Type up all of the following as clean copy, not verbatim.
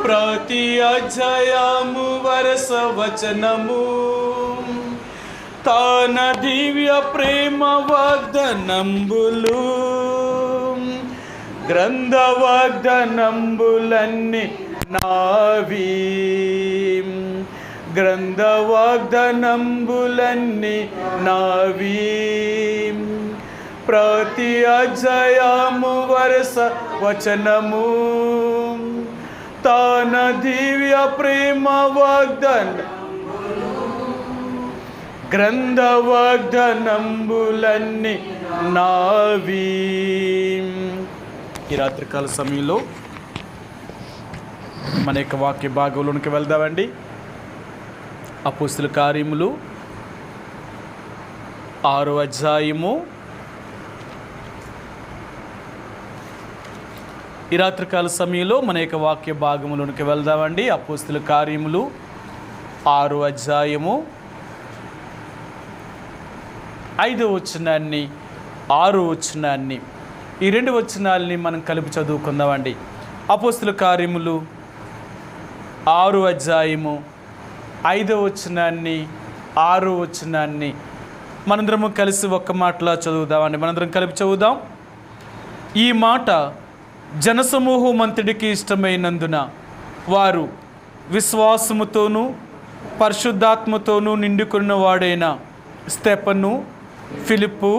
ప్రతి అధ్యాయము వరస వచనము తన దివ్య ప్రేమ వాగ్దానంబులు గ్రంథ వాగ్దానంబులన్నీ నావి గ్రంథ వాగ్దానంబులన్నీ నావి ప్రతి అధ్యాయము వరస వచనము తన దివ్య ప్రేమ గ్రంథ వాగ్దానంబులన్నీ నావి. ఈ రాత్రికాల సమయంలో మన యొక్క వాక్య భాగంలోనికి వెళ్దామండి. అపోస్తలుల కార్యములు 6వ అధ్యాయము. ఈ రాత్రికాల సమయంలో మన యొక్క వాక్య భాగంలోనికి వెళ్దామండి. అపోస్తలుల కార్యములు 6వ అధ్యాయము 5వ వచనాన్ని 6వ వచనాన్ని ఈ 2 వచనాలని మనం కలిపి చదువుకుందామండి. అపోస్తలుల కార్యములు 6వ అధ్యాయము 5వ వచనాన్ని 6వ వచనాన్ని మనందరము కలిసి ఒక్క మాటలా చదువుదామండి. మనందరం కలిపి చదువుదాం. ఈ మాట జనసమూహం అంతటికి ఇష్టమైనందున వారు విశ్వాసముతోనూ పరిశుద్ధాత్మతోనూ నిండుకున్న వాడైన స్తెఫను, ఫిలిప్పు,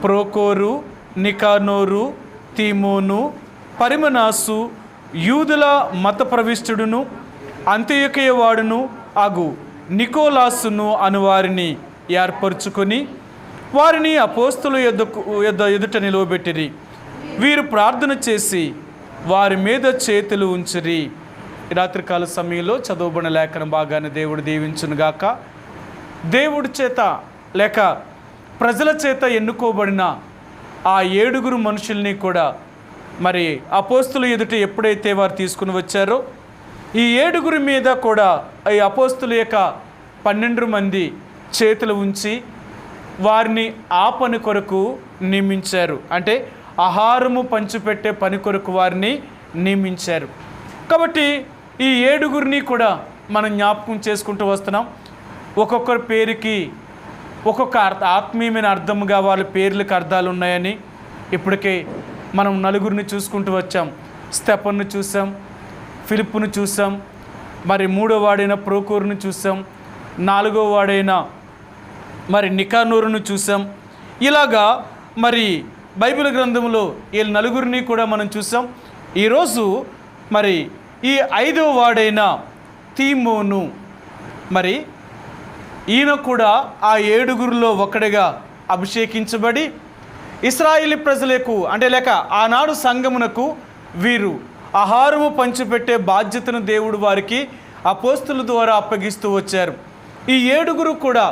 ప్రోకోరు, నికానోరు, తీమోను, పరిమనాసు, యూదుల మత ప్రవిష్టుడును అంత్యొకయ వాడును అగు నికోలాసును అను వారిని ఏర్పరచుకొని వారిని అపోస్తలుల ఎదుట నిలవబెట్టిరి. వీరు ప్రార్థన చేసి వారి మీద చేతులు ఉంచిరి. రాత్రికాల సమయంలో చదవబడిన లేఖన భాగాన్ని దేవుడు దీవించునుగాక. దేవుడి చేత లేక ప్రజల చేత ఎన్నుకోబడిన ఆ 7 మనుషుల్ని కూడా మరి అపోస్తలుల ఎదుట ఎప్పుడైతే వారు తీసుకుని వచ్చారో ఈ 7 మీద కూడా ఈ అపోస్తలుల యొక్క 12 మంది చేతులు ఉంచి వారిని ఆ పని కొరకు నియమించారు. అంటే ఆహారము పంచిపెట్టే పని కొరకు వారిని నియమించారు. కాబట్టి ఈ 7 కూడా మనం జ్ఞాపకం చేసుకుంటూ వస్తున్నాం. ఒక్కొక్కరి పేరుకి ఒక్కొక్క ఆత్మీయమైన అర్థముగా వాళ్ళ పేర్లకు అర్థాలు ఉన్నాయని ఇప్పటికే మనం 4 చూసుకుంటూ వచ్చాం. స్తెఫనును చూసాం, ఫిలిప్పును చూసాం, మరి 3వ వాడైన ప్రోకోరును చూసాం, 4వ వాడైన మరి నికానోరును చూసాం. ఇలాగా మరి బైబిల్ గ్రంథంలో ఈ 4 కూడా మనం చూసాం. ఈరోజు మరి ఈ 5వ వాడైన తీమోను మరి ఈయన కూడా ఆ 7 ఒకటిగా అభిషేకించబడి ఇశ్రాయేలీ ప్రజలకు అంటే లేక ఆనాడు సంఘమునకు వీరు ఆహారము పంచిపెట్టే బాధ్యతను దేవుడు వారికి అపోస్తలుల ద్వారా అప్పగిస్తూ వచ్చారు. ఈ 7 కూడా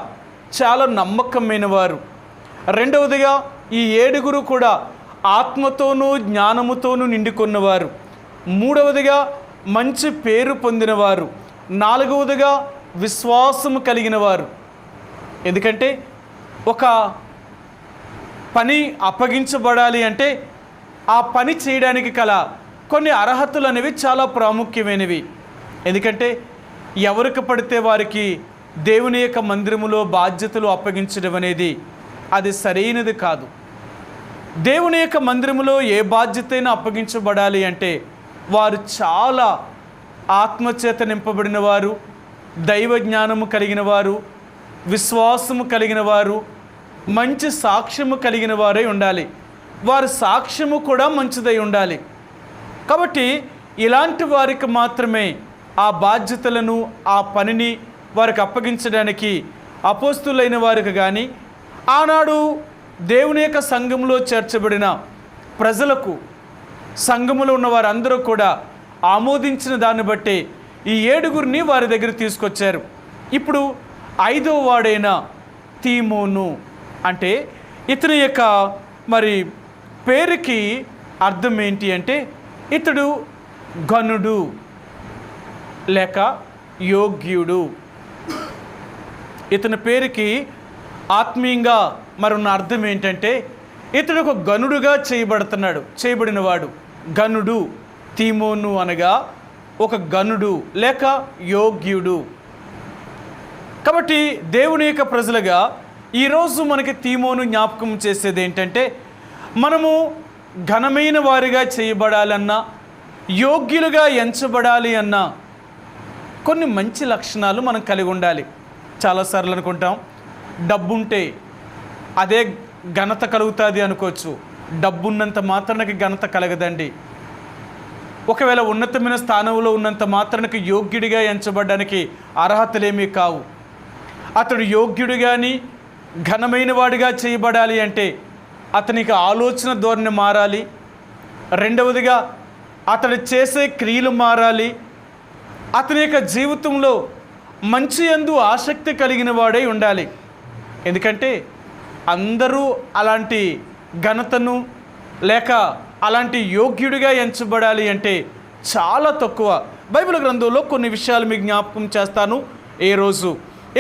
చాలా నమ్మకమైన వారు. రెండవదిగా ఈ 7 కూడా ఆత్మతోనూ జ్ఞానముతోనూ నిండుకున్నవారు. 3వదిగా మంచి పేరు పొందినవారు. 4వదిగా విశ్వాసము కలిగిన వారు. ఎందుకంటే ఒక పని అప్పగించబడాలి అంటే ఆ పని చేయడానికి కల కొన్ని అర్హతలు అనేవి చాలా ప్రాముఖ్యమైనవి. ఎందుకంటే ఎవరికి పడితే వారికి దేవుని యొక్క మందిరములో బాధ్యతలు అప్పగించడం అనేది అది సరైనది కాదు. దేవుని యొక్క మందిరములో ఏ బాధ్యతైనా అప్పగించబడాలి అంటే వారు చాలా ఆత్మచేత నింపబడిన వారు, దైవ జ్ఞానము కలిగిన వారు, విశ్వాసము కలిగిన వారు, మంచి సాక్ష్యము కలిగిన వారై ఉండాలి. వారి సాక్ష్యము కూడా మంచిదై ఉండాలి. కాబట్టి ఇలాంటి వారికి మాత్రమే ఆ బాధ్యతలను ఆ పనిని వారికి అప్పగించడానికి అపోస్తలులైన వారికి కానీ ఆనాడు దేవుని యొక్క సంఘంలో చేర్చబడిన ప్రజలకు సంఘములో ఉన్న వారందరూ కూడా ఆమోదించిన దాన్ని బట్టి ఈ 7 వారి దగ్గర తీసుకొచ్చారు. ఇప్పుడు 5వ వాడైన తీమోను అంటే ఇతని యొక్క మరి పేరుకి అర్థం ఏంటి అంటే ఇతడు ఘనుడు లేక యోగ్యుడు. ఇతని పేరుకి ఆత్మీయంగా మరొన్న అర్థం ఏంటంటే ఇతడు ఒక గనుడుగా చేయబడినవాడు. గనుడు తీమోను అనగా ఒక గనుడు లేక యోగ్యుడు. కాబట్టి దేవుని యొక్క ప్రజలుగా ఈరోజు మనకి తీమోను జ్ఞాపకం చేసేది ఏంటంటే, మనము ఘనమైన వారిగా చేయబడాలన్నా, యోగ్యులుగా ఎంచబడాలి అన్నా కొన్ని మంచి లక్షణాలు మనం కలిగి ఉండాలి. చాలాసార్లు అనుకుంటాం డబ్బుంటే అదే ఘనత కలుగుతుంది అనుకోవచ్చు. డబ్బున్నంత మాత్రానికి ఘనత కలగదండి. ఒకవేళ ఉన్నతమైన స్థానంలో ఉన్నంత మాత్రానికి యోగ్యుడిగా ఎంచబడడానికి అర్హతలేమీ కావు. అతడు యోగ్యుడు కానీ ఘనమైన వాడిగా చేయబడాలి అంటే అతనికి ఆలోచన ధోరణి మారాలి. రెండవదిగా అతడు చేసే క్రియలు మారాలి. అతని యొక్క జీవితంలో మంచి యందు ఆసక్తి కలిగిన వాడై ఉండాలి. ఎందుకంటే అందరూ అలాంటి ఘనతను లేక అలాంటి యోగ్యుడిగా ఎంచబడాలి అంటే చాలా తక్కువ. బైబిల్ గ్రంథంలో కొన్ని విషయాలు మీకు జ్ఞాపకం చేస్తాను. ఏ రోజు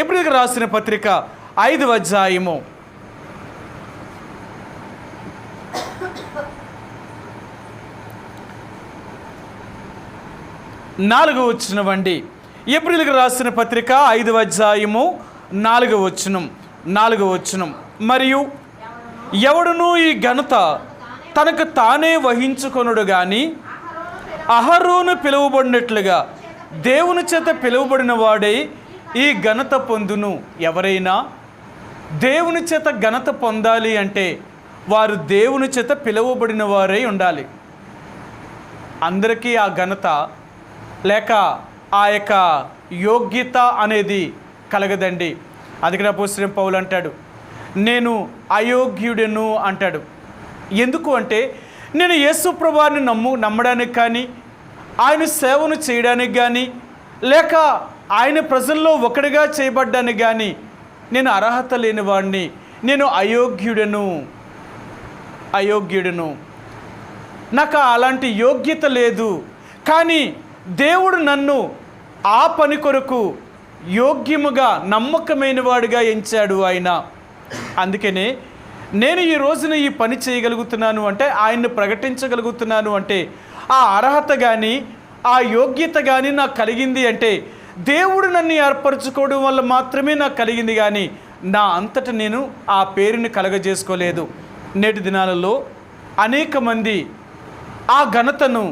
ఎబ్రీయులకు రాసిన పత్రిక 5వ అధ్యాయము 4వ వచనం అండి. ఎబ్రీయులకు రాసిన పత్రిక 5వ అధ్యాయము 4వ వచనం. మరియు ఎవడునూ ఈ ఘనత తనకు తానే వహించుకొనుడు గాని అహరోను పిలువబడినట్లుగా దేవుని చేత పిలువబడిన వాడే ఈ ఘనత పొందును. ఎవరైనా దేవుని చేత ఘనత పొందాలి అంటే వారు దేవుని చేత పిలువబడిన వారై ఉండాలి. అందరికీ ఆ ఘనత లేక ఆ యొక్క యోగ్యత అనేది కలగదండి. అందుకని అపోస్తలుడైన పౌలు అంటాడు, నేను అయోగ్యుడను అంటాడు. ఎందుకు అంటే నేను యేసు ప్రభువుని నమ్మడానికి కానీ, ఆయన సేవను చేయడానికి కానీ, లేక ఆయన ప్రజల్లో ఒకటిగా చేయబడ్డానికి కానీ నేను అర్హత లేని వాడిని. నేను అయోగ్యుడను, నాకు అలాంటి యోగ్యత లేదు. కానీ దేవుడు నన్ను ఆ పని కొరకు యోగ్యముగా నమ్మకమైన వాడిగా ఎంచాడు ఆయన. అందుకనే నేను ఈ రోజున ఈ పని చేయగలుగుతున్నాను అంటే, ఆయన్ని ప్రకటించగలుగుతున్నాను అంటే ఆ అర్హత కానీ ఆ యోగ్యత కానీ నాకు కలిగింది అంటే దేవుడు నన్ను ఏర్పరచుకోవడం వల్ల మాత్రమే నాకు కలిగింది. కానీ నా అంతట నేను ఆ పేరుని కలగజేసుకోలేదు. నేటి దినాలలో అనేక మంది ఆ ఘనతను,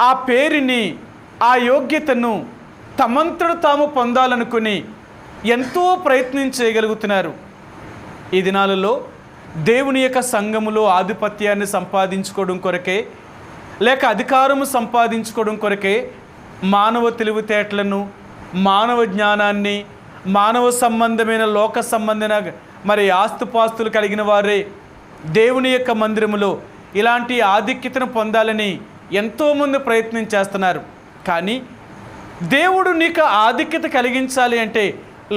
ఆ పేరుని, ఆ యోగ్యతను తమంతట తాము పొందాలనుకుని ఎంతో ప్రయత్నం చేయగలుగుతున్నారు. ఈ దినాలలో దేవుని యొక్క సంఘములో ఆధిపత్యాన్ని సంపాదించుకోవడం కొరకే లేక అధికారము సంపాదించుకోవడం కొరకే మానవ తెలివితేటలను, మానవ జ్ఞానాన్ని, మానవ సంబంధమైన లోక సంబంధమైన ఆస్తుపాస్తులు కలిగిన వారే దేవుని యొక్క మందిరములో ఇలాంటి ఆధిక్యతను పొందాలని ఎంతోమంది ప్రయత్నం చేస్తున్నారు. కానీ దేవుడు నీకు ఆధిక్యత కలిగించాలి అంటే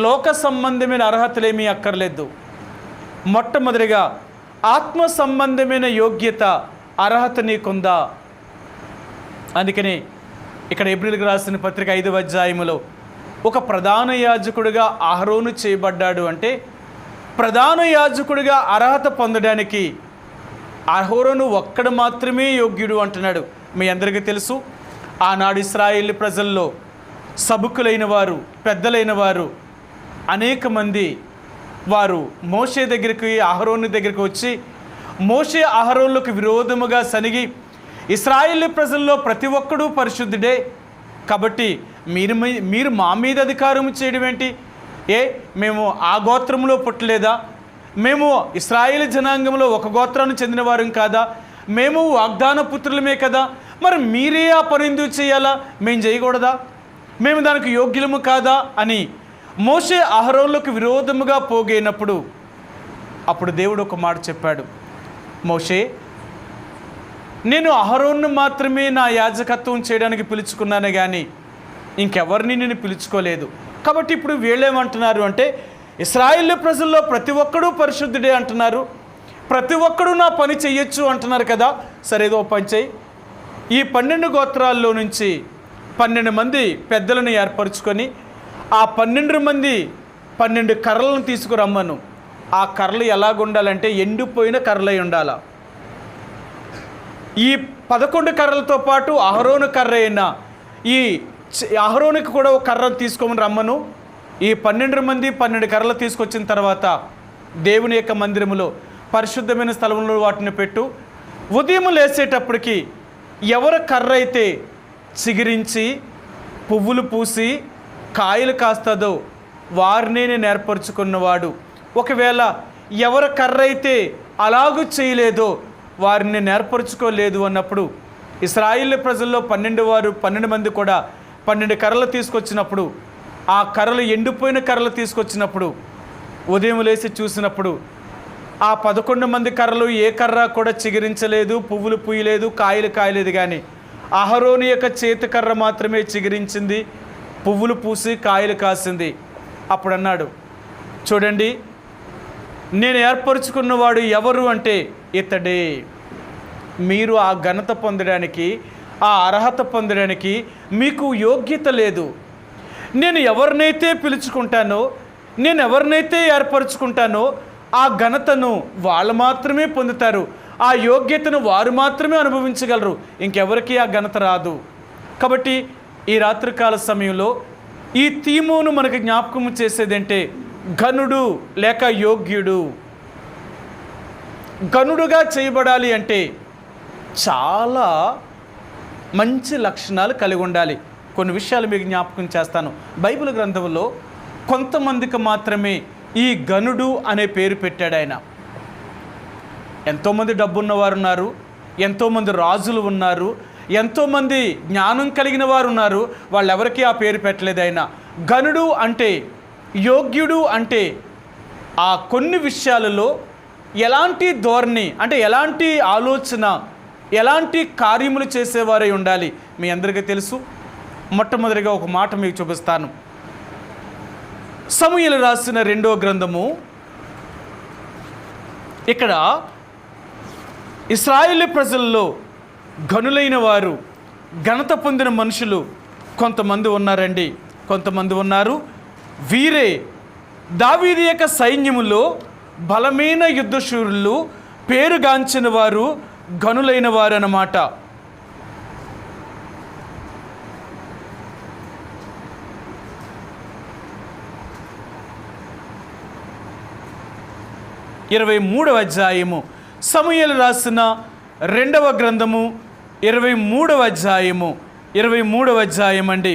లోక సంబంధమైన అర్హతలేమీ అక్కర్లేదు. మొట్టమొదటిగా ఆత్మ సంబంధమైన యోగ్యత, అర్హత నీకుందా? అందుకని ఇక్కడ ఎబ్రీయులకు రాసిన పత్రిక 5వ అధ్యాయములో ఒక ప్రధాన యాజకుడిగా అహరోను చేయబడ్డాడు అంటే, ప్రధాన యాజకుడిగా అర్హత పొందడానికి అహరోను ఒక్కడు మాత్రమే యోగ్యుడు అంటున్నాడు. మీ అందరికీ తెలుసు, ఆనాడు ఇశ్రాయేలు ప్రజల్లో సబుకులైన వారు, పెద్దలైన వారు అనేక మంది వారు మోషే దగ్గరికి, అహరోను దగ్గరికి వచ్చి మోషే అహరోనులకు విరోధముగా సనిగి, ఇశ్రాయేలు ప్రజల్లో ప్రతి ఒక్కడూ పరిశుద్ధుడే కాబట్టి మీరు మా మీద అధికారం చేయడం ఏంటి? మేము ఆ గోత్రంలో పుట్టలేదా? మేము ఇశ్రాయేలు జనాంగంలో ఒక గోత్రానికి చెందిన వారం కాదా? మేము వాగ్దాన పుత్రులమే కదా, మరి మీరే ఆ పని ఎందుకు చేయాలా? మేము చేయకూడదా? మేము దానికి యోగ్యులము కాదా అని మోషే అహరోనులకు విరోధముగా పోగైనప్పుడు అప్పుడు దేవుడు ఒక మాట చెప్పాడు, మోషే, నేను అహరోను మాత్రమే నా యాజకత్వం చేయడానికి పిలుచుకున్నాను కానీ ఇంకెవరిని నేను పిలుచుకోలేదు. కాబట్టి ఇప్పుడు వీళ్ళేమంటున్నారు అంటే, ఇశ్రాయేలు ప్రజల్లో ప్రతి ఒక్కడూ పరిశుద్ధుడే అంటున్నారు, ప్రతి ఒక్కడూ నా పని చెయ్యొచ్చు అంటున్నారు కదా. సరే, ఏదో పని చేయి. ఈ 12 గోత్రాల్లో నుంచి 12 మంది పెద్దలను ఏర్పరచుకొని ఆ 12 మంది 12 కర్రలను తీసుకురమ్మను. ఆ కర్రలు ఎలాగుండాలంటే ఎండిపోయిన కర్రలై ఉండాల. ఈ 11 కర్రలతో పాటు అహరోను కర్ర అయిన ఈ అహరోనుకి కూడా ఒక కర్రను తీసుకోమని రమ్మను. ఈ 12 మంది 12 కర్రలు తీసుకొచ్చిన తర్వాత దేవుని యొక్క మందిరములో పరిశుద్ధమైన స్థలంలో వాటిని పెట్టు. ఉదయం లేచేటప్పటికి ఎవరి కర్ర అయితే చిగిరించి పువ్వులు పూసి కాయలు కాస్తుందో వారినే నేను ఏర్పరచుకున్నవాడు. ఒకవేళ ఎవరి కర్ర అయితే అలాగూ చేయలేదో వారిని నేను ఏర్పరచుకోలేదు అన్నప్పుడు ఇశ్రాయేలు ప్రజల్లో 12 మంది కూడా 12 కర్రలు తీసుకొచ్చినప్పుడు ఆ కర్రలు ఎండిపోయిన కర్రలు తీసుకొచ్చినప్పుడు ఉదయం లేచి చూసినప్పుడు ఆ 11 మంది కర్రలు ఏ కర్ర కూడా చిగురించలేదు, పువ్వులు పూయలేదు, కాయలు కాయలేదు. కానీ అహరోను యొక్క చేతి కర్ర మాత్రమే చిగురించింది, పువ్వులు పూసి కాయలు కాసింది. అప్పుడు అన్నాడు, చూడండి, నేను ఏర్పరచుకున్నవాడు ఎవరు అంటే ఇతడే. మీరు ఆ ఘనత పొందడానికి, ఆ అర్హత పొందడానికి మీకు యోగ్యత లేదు. నేను ఎవరినైతే పిలుచుకుంటానో, నేను ఎవరినైతే ఏర్పరచుకుంటానో ఆ ఘనతను వాళ్ళు మాత్రమే పొందుతారు, ఆ యోగ్యతను వారు మాత్రమే అనుభవించగలరు. ఇంకెవరికి ఆ ఘనత రాదు. కాబట్టి ఈ రాత్రికాల సమయంలో ఈ తీమోను మనకు జ్ఞాపకం చేసేదంటే ఘనుడు లేక యోగ్యుడు. ఘనుడుగా చేయబడాలి అంటే చాలా మంచి లక్షణాలు కలిగి ఉండాలి. కొన్ని విషయాలు మీకు జ్ఞాపకం చేస్తాను. బైబిల్ గ్రంథంలో కొంతమందికి మాత్రమే ఈ ఘనుడు అనే పేరు పెట్టాడు ఆయన. ఎంతోమంది డబ్బున్నవారు ఉన్నారు, ఎంతోమంది రాజులు ఉన్నారు, ఎంతోమంది జ్ఞానం కలిగిన వారు ఉన్నారు, వాళ్ళెవరికి ఆ పేరు పెట్టలేదు ఆయన. ఘనుడు అంటే, యోగ్యుడు అంటే ఆ కొన్ని విషయాలలో ఎలాంటి ధోరణి అంటే ఎలాంటి ఆలోచన, ఎలాంటి కార్యములు చేసేవారై ఉండాలి మీ అందరికీ తెలుసు. మొట్టమొదటిగా ఒక మాట మీకు చూపిస్తాను. సమూయేలు రాసిన 2వ గ్రంథము. ఇక్కడ ఇశ్రాయేలు ప్రజల్లో ఘనులైన వారు, ఘనత పొందిన మనుషులు కొంతమంది ఉన్నారండి, కొంతమంది ఉన్నారు. వీరే దావీదు యొక్క సైన్యములో బలమైన యుద్ధశూరులు, పేరుగాంచిన వారు, ఘనులైన వారు అన్నమాట. ఇరవై 23వ అధ్యాయము, సమూయేలు రాసిన 2వ గ్రంథము 23వ అధ్యాయము, 23వ అధ్యాయం అండి.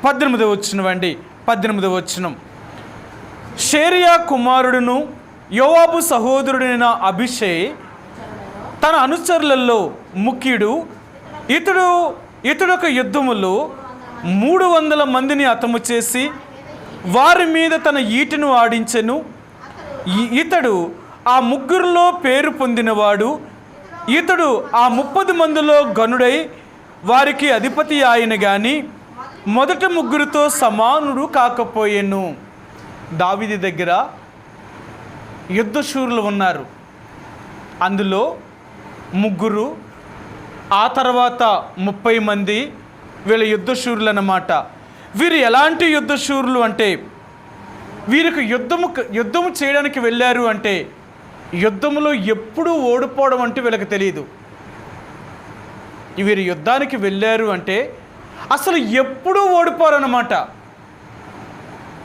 పద్దెనిమిదవ వచనం. షేరియా కుమారుడును యోవాబు సహోదరుడైన అభిషై తన అనుచరులలో ముఖ్యుడు. ఇతడొక యుద్ధములో 300 మందిని హతము చేసి వారి మీద తన ఈటెను ఆడించెను. ఇతడు ఆ 3 పేరు పొందినవాడు. ఇతడు ఆ 30 మందిలో ఘనుడై వారికి అధిపతి ఆయన గాని మొదటి 3 సమానుడు కాకపోయెను. దావీదు దగ్గర యుద్ధశూరులు ఉన్నారు. అందులో 3, ఆ తర్వాత 30 మంది వీళ్ళ యుద్ధశూరులు అన్నమాట. వీరు ఎలాంటి యుద్ధశూరులు అంటే వీరికి యుద్ధము చేయడానికి వెళ్ళారు అంటే యుద్ధములో ఎప్పుడూ ఓడిపోవడం అంటే వీళ్ళకి తెలియదు. వీరు యుద్ధానికి వెళ్ళారు అంటే అసలు ఎప్పుడూ ఓడిపోరన్నమాట.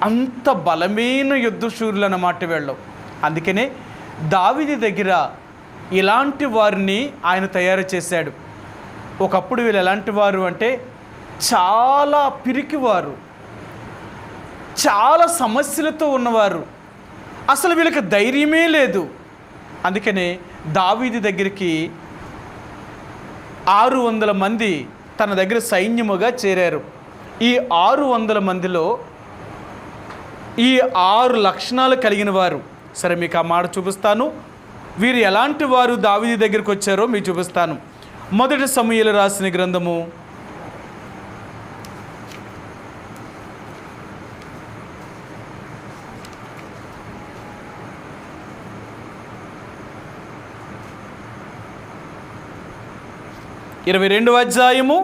అంత బలమైన యుద్ధశూరులు అన్నమాట వీళ్ళు. అందుకనే దావీదు దగ్గర ఇలాంటి వారిని ఆయన తయారు చేశాడు. ఒకప్పుడు వీళ్ళు ఎలాంటి వారు అంటే చాలా పిరికివారు, చాలా సమస్యలతో ఉన్నవారు, అసలు వీళ్ళకి ధైర్యమే లేదు. అందుకనే దావీదు దగ్గరికి 600 మంది తన దగ్గర సైన్యముగా చేరారు. ఈ 600 మందిలో ఈ 6 లక్షణాలు కలిగిన వారు. సరే, మీకు ఆ మాట చూపిస్తాను. వీరు ఎలాంటి వారు దావీదు దగ్గరికి వచ్చారో మీకు చూపిస్తాను. మొదటి సమూయేలు రాసిన గ్రంథము 22వ అధ్యాయము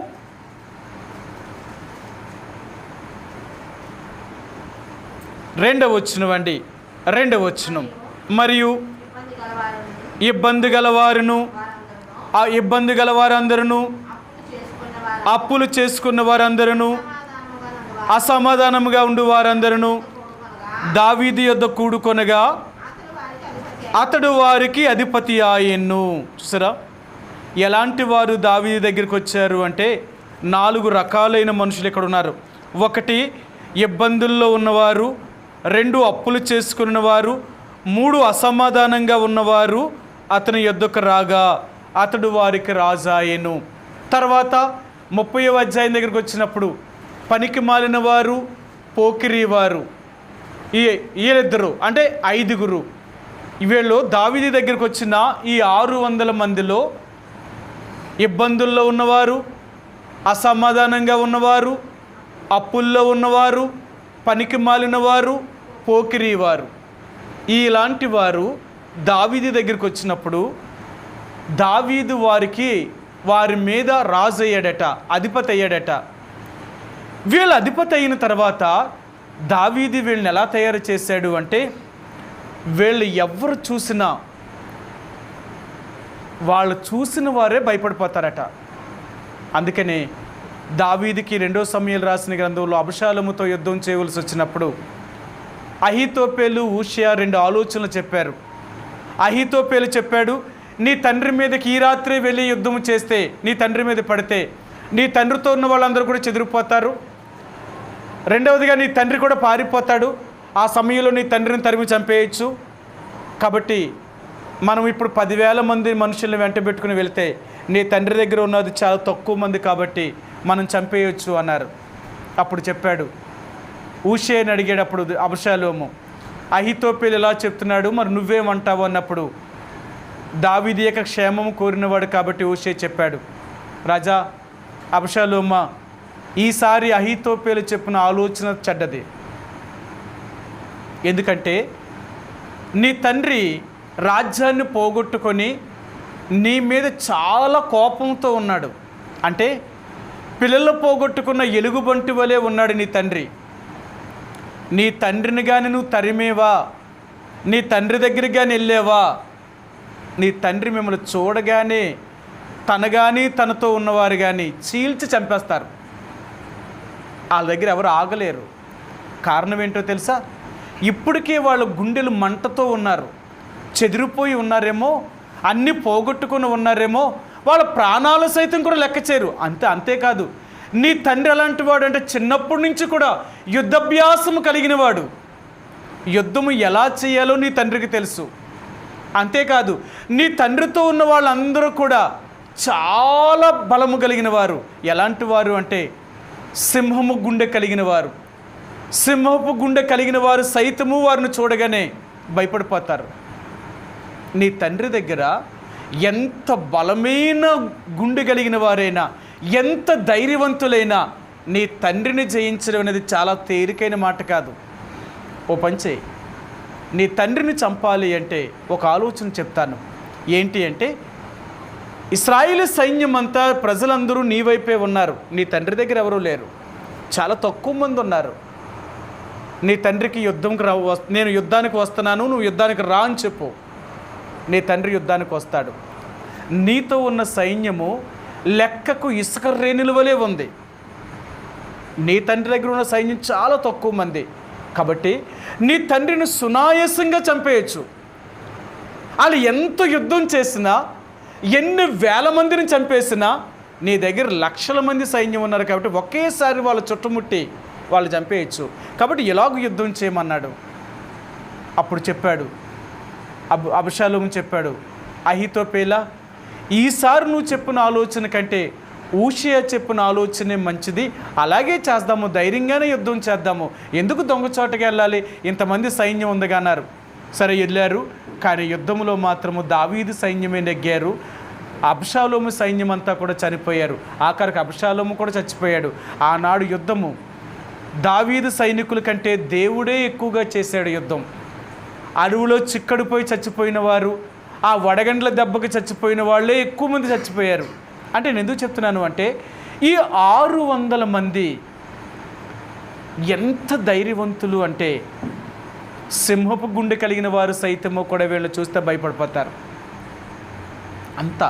రెండవ వచనం అండి, రెండవ వచనం. మరియు ఇబ్బంది గలవారును ఆ ఇబ్బంది గలవారందరూ, అప్పులు చేసుకున్న వారందరూ, అసమాధానముగా ఉండు వారందరూ దావీదు యొద్ద కూడుకొనగా అతడు వారికి అధిపతి ఆయెను. చూసారా ఎలాంటి వారు దావీదు దగ్గరికి వచ్చారు అంటే 4 రకాలైన మనుషులు ఇక్కడ ఉన్నారు. 1 ఇబ్బందుల్లో ఉన్నవారు, 2 అప్పులు చేసుకున్నవారు, 3 అసమాధానంగా ఉన్నవారు అతని యొద్దకు రాగా అతడు వారికి రాజాయెను. తర్వాత 30వ అధ్యాయం దగ్గరికి వచ్చినప్పుడు పనికి మాలిన వారు, పోకిరి వారు, వీళ్ళిద్దరు అంటే 5 వీళ్ళు దావీదు దగ్గరికి వచ్చిన ఈ 600 మందిలో ఇబ్బందుల్లో ఉన్నవారు, అసమాధానంగా ఉన్నవారు, అప్పుల్లో ఉన్నవారు, పనికి మాలిన వారు, పోకిరి వారు, ఇలాంటి వారు దావీదు దగ్గరికి వచ్చినప్పుడు దావీదు వారి మీద రాజు అయ్యాడట, అధిపతి అయ్యాడట. వీళ్ళు అధిపతి అయిన తర్వాత దావీదు వీళ్ళని ఎలా తయారు చేశాడు అంటే వీళ్ళు ఎవరు చూసినా వాళ్ళు చూసిన వారే భయపడిపోతారట. అందుకనే దావీదుకి 2వ సమూయేలు రాసిన గ్రంథంలో అబషాలోముతో యుద్ధం చేయవలసి వచ్చినప్పుడు అహీతోపేలు, ఊషియా 2 ఆలోచనలు చెప్పారు. అహీతోపేలు చెప్పాడు, నీ తండ్రి మీదకి ఈ రాత్రి వెళ్ళి యుద్ధం చేస్తే, నీ తండ్రి మీద పడితే నీ తండ్రితో ఉన్న వాళ్ళందరూ కూడా చెదిరిపోతారు. రెండవదిగా నీ తండ్రి కూడా పారిపోతాడు, ఆ సమయంలో నీ తండ్రిని తరిమి చంపేయచ్చు. కాబట్టి మనం ఇప్పుడు 10,000 మంది మనుషుల్ని వెంట పెట్టుకుని వెళ్తే నీ తండ్రి దగ్గర ఉన్నది చాలా తక్కువ మంది కాబట్టి మనం చంపేయచ్చు అన్నారు. అప్పుడు చెప్పాడు, ఊషేని అడిగేటప్పుడు అబషాలోము, అహీతోపేలు ఇలా చెప్తున్నాడు, మరి నువ్వేమంటావు అన్నప్పుడు దావీదు యొక్క క్షేమము కోరినవాడు కాబట్టి ఊషే చెప్పాడు, రాజా అబషాలోమా, ఈసారి అహీతోపేలు చెప్పిన ఆలోచన చెడ్డది. ఎందుకంటే నీ తండ్రి రాజ్యాన్ని పోగొట్టుకొని నీ మీద చాలా కోపంతో ఉన్నాడు. అంటే పిల్లలు పోగొట్టుకున్న ఎలుగుబంటి వలె ఉన్నాడు నీ తండ్రి. నీ తండ్రిని కానీ నువ్వు తరిమేవా, నీ తండ్రి దగ్గరికి కానీ వెళ్ళేవా, నీ తండ్రి మిమ్మల్ని చూడగానే తనతో ఉన్నవారు కానీ చీల్చి చంపేస్తారు. వాళ్ళ దగ్గర ఎవరు ఆగలేరు. కారణం ఏంటో తెలుసా? ఇప్పటికే వాళ్ళ గుండెలు మంటతో ఉన్నారు, చెదిరిపోయి ఉన్నారేమో, అన్నీ పోగొట్టుకుని ఉన్నారేమో, వాళ్ళ ప్రాణాలు సైతం కూడా లెక్క చేయరు. అంతేకాదు నీ తండ్రి ఎలాంటి వాడు అంటే చిన్నప్పటి నుంచి కూడా యుద్ధాభ్యాసము కలిగిన వాడు. యుద్ధము ఎలా చేయాలో నీ తండ్రికి తెలుసు. అంతేకాదు నీ తండ్రితో ఉన్న వాళ్ళందరూ కూడా చాలా బలము కలిగిన వారు. ఎలాంటి వారు అంటే సింహపు గుండె కలిగిన వారు సైతము వారిని చూడగానే భయపడిపోతారు. నీ తండ్రి దగ్గర ఎంత బలమైన గుండె కలిగిన వారైనా, ఎంత ధైర్యవంతులైనా నీ తండ్రిని జయించడం అనేది చాలా తేలికైన మాట కాదు. ఓ పంచే, నీ తండ్రిని చంపాలి అంటే ఒక ఆలోచన చెప్తాను. ఏంటి అంటే ఇశ్రాయేలు సైన్యం అంతా, ప్రజలందరూ నీ వైపే ఉన్నారు, నీ తండ్రి దగ్గర ఎవరూ లేరు, చాలా తక్కువ మంది ఉన్నారు. నీ తండ్రికి నేను యుద్ధానికి వస్తున్నాను, నువ్వు యుద్ధానికి రా అని చెప్పు, నీ తండ్రి యుద్ధానికి వస్తాడు. నీతో ఉన్న సైన్యము లెక్కకు ఇసుక రేణుల వలె ఉంది. నీ తండ్రి దగ్గర ఉన్న సైన్యం చాలా తక్కువ మంది కాబట్టి నీ తండ్రిని సునాయాసంగా చంపేయచ్చు. వాళ్ళు ఎంత యుద్ధం చేసినా, ఎన్ని వేల మందిని చంపేసినా నీ దగ్గర లక్షల మంది సైన్యం ఉన్నారు కాబట్టి ఒకేసారి వాళ్ళు చుట్టుముట్టి వాళ్ళు చంపేయచ్చు. కాబట్టి ఎలాగ యుద్ధం చేయమన్నాడు. అప్పుడు చెప్పాడు, అబషాలోము చెప్పాడు, అహీతోపేలా, ఈసారి నువ్వు చెప్పిన ఆలోచన కంటే ఊషియా చెప్పిన ఆలోచనే మంచిది, అలాగే చేద్దాము, ధైర్యంగానే యుద్ధం చేద్దాము, ఎందుకు దొంగచోటకి వెళ్ళాలి, ఇంతమంది సైన్యం ఉందిగా అన్నారు. సరే వెళ్ళారు, కానీ యుద్ధంలో మాత్రము దావీదు సైన్యమే నెగ్గారు. అబషాలోము సైన్యం అంతా కూడా చనిపోయారు. ఆఖరికి అబషాలోము కూడా చచ్చిపోయాడు. ఆనాడు యుద్ధము దావీదు సైనికుల కంటే దేవుడే ఎక్కువగా చేశాడు యుద్ధం. అడవిలో చిక్కడిపోయి చచ్చిపోయిన వారు, ఆ వడగండ్ల దెబ్బకి చచ్చిపోయిన వాళ్ళే ఎక్కువ మంది చచ్చిపోయారు. అంటే నేను ఎందుకు చెప్తున్నాను అంటే ఈ 600 మంది ఎంత ధైర్యవంతులు అంటే సింహపు గుండె కలిగిన వారు సైతము కూడా వీళ్ళు చూస్తే భయపడిపోతారు. అంతా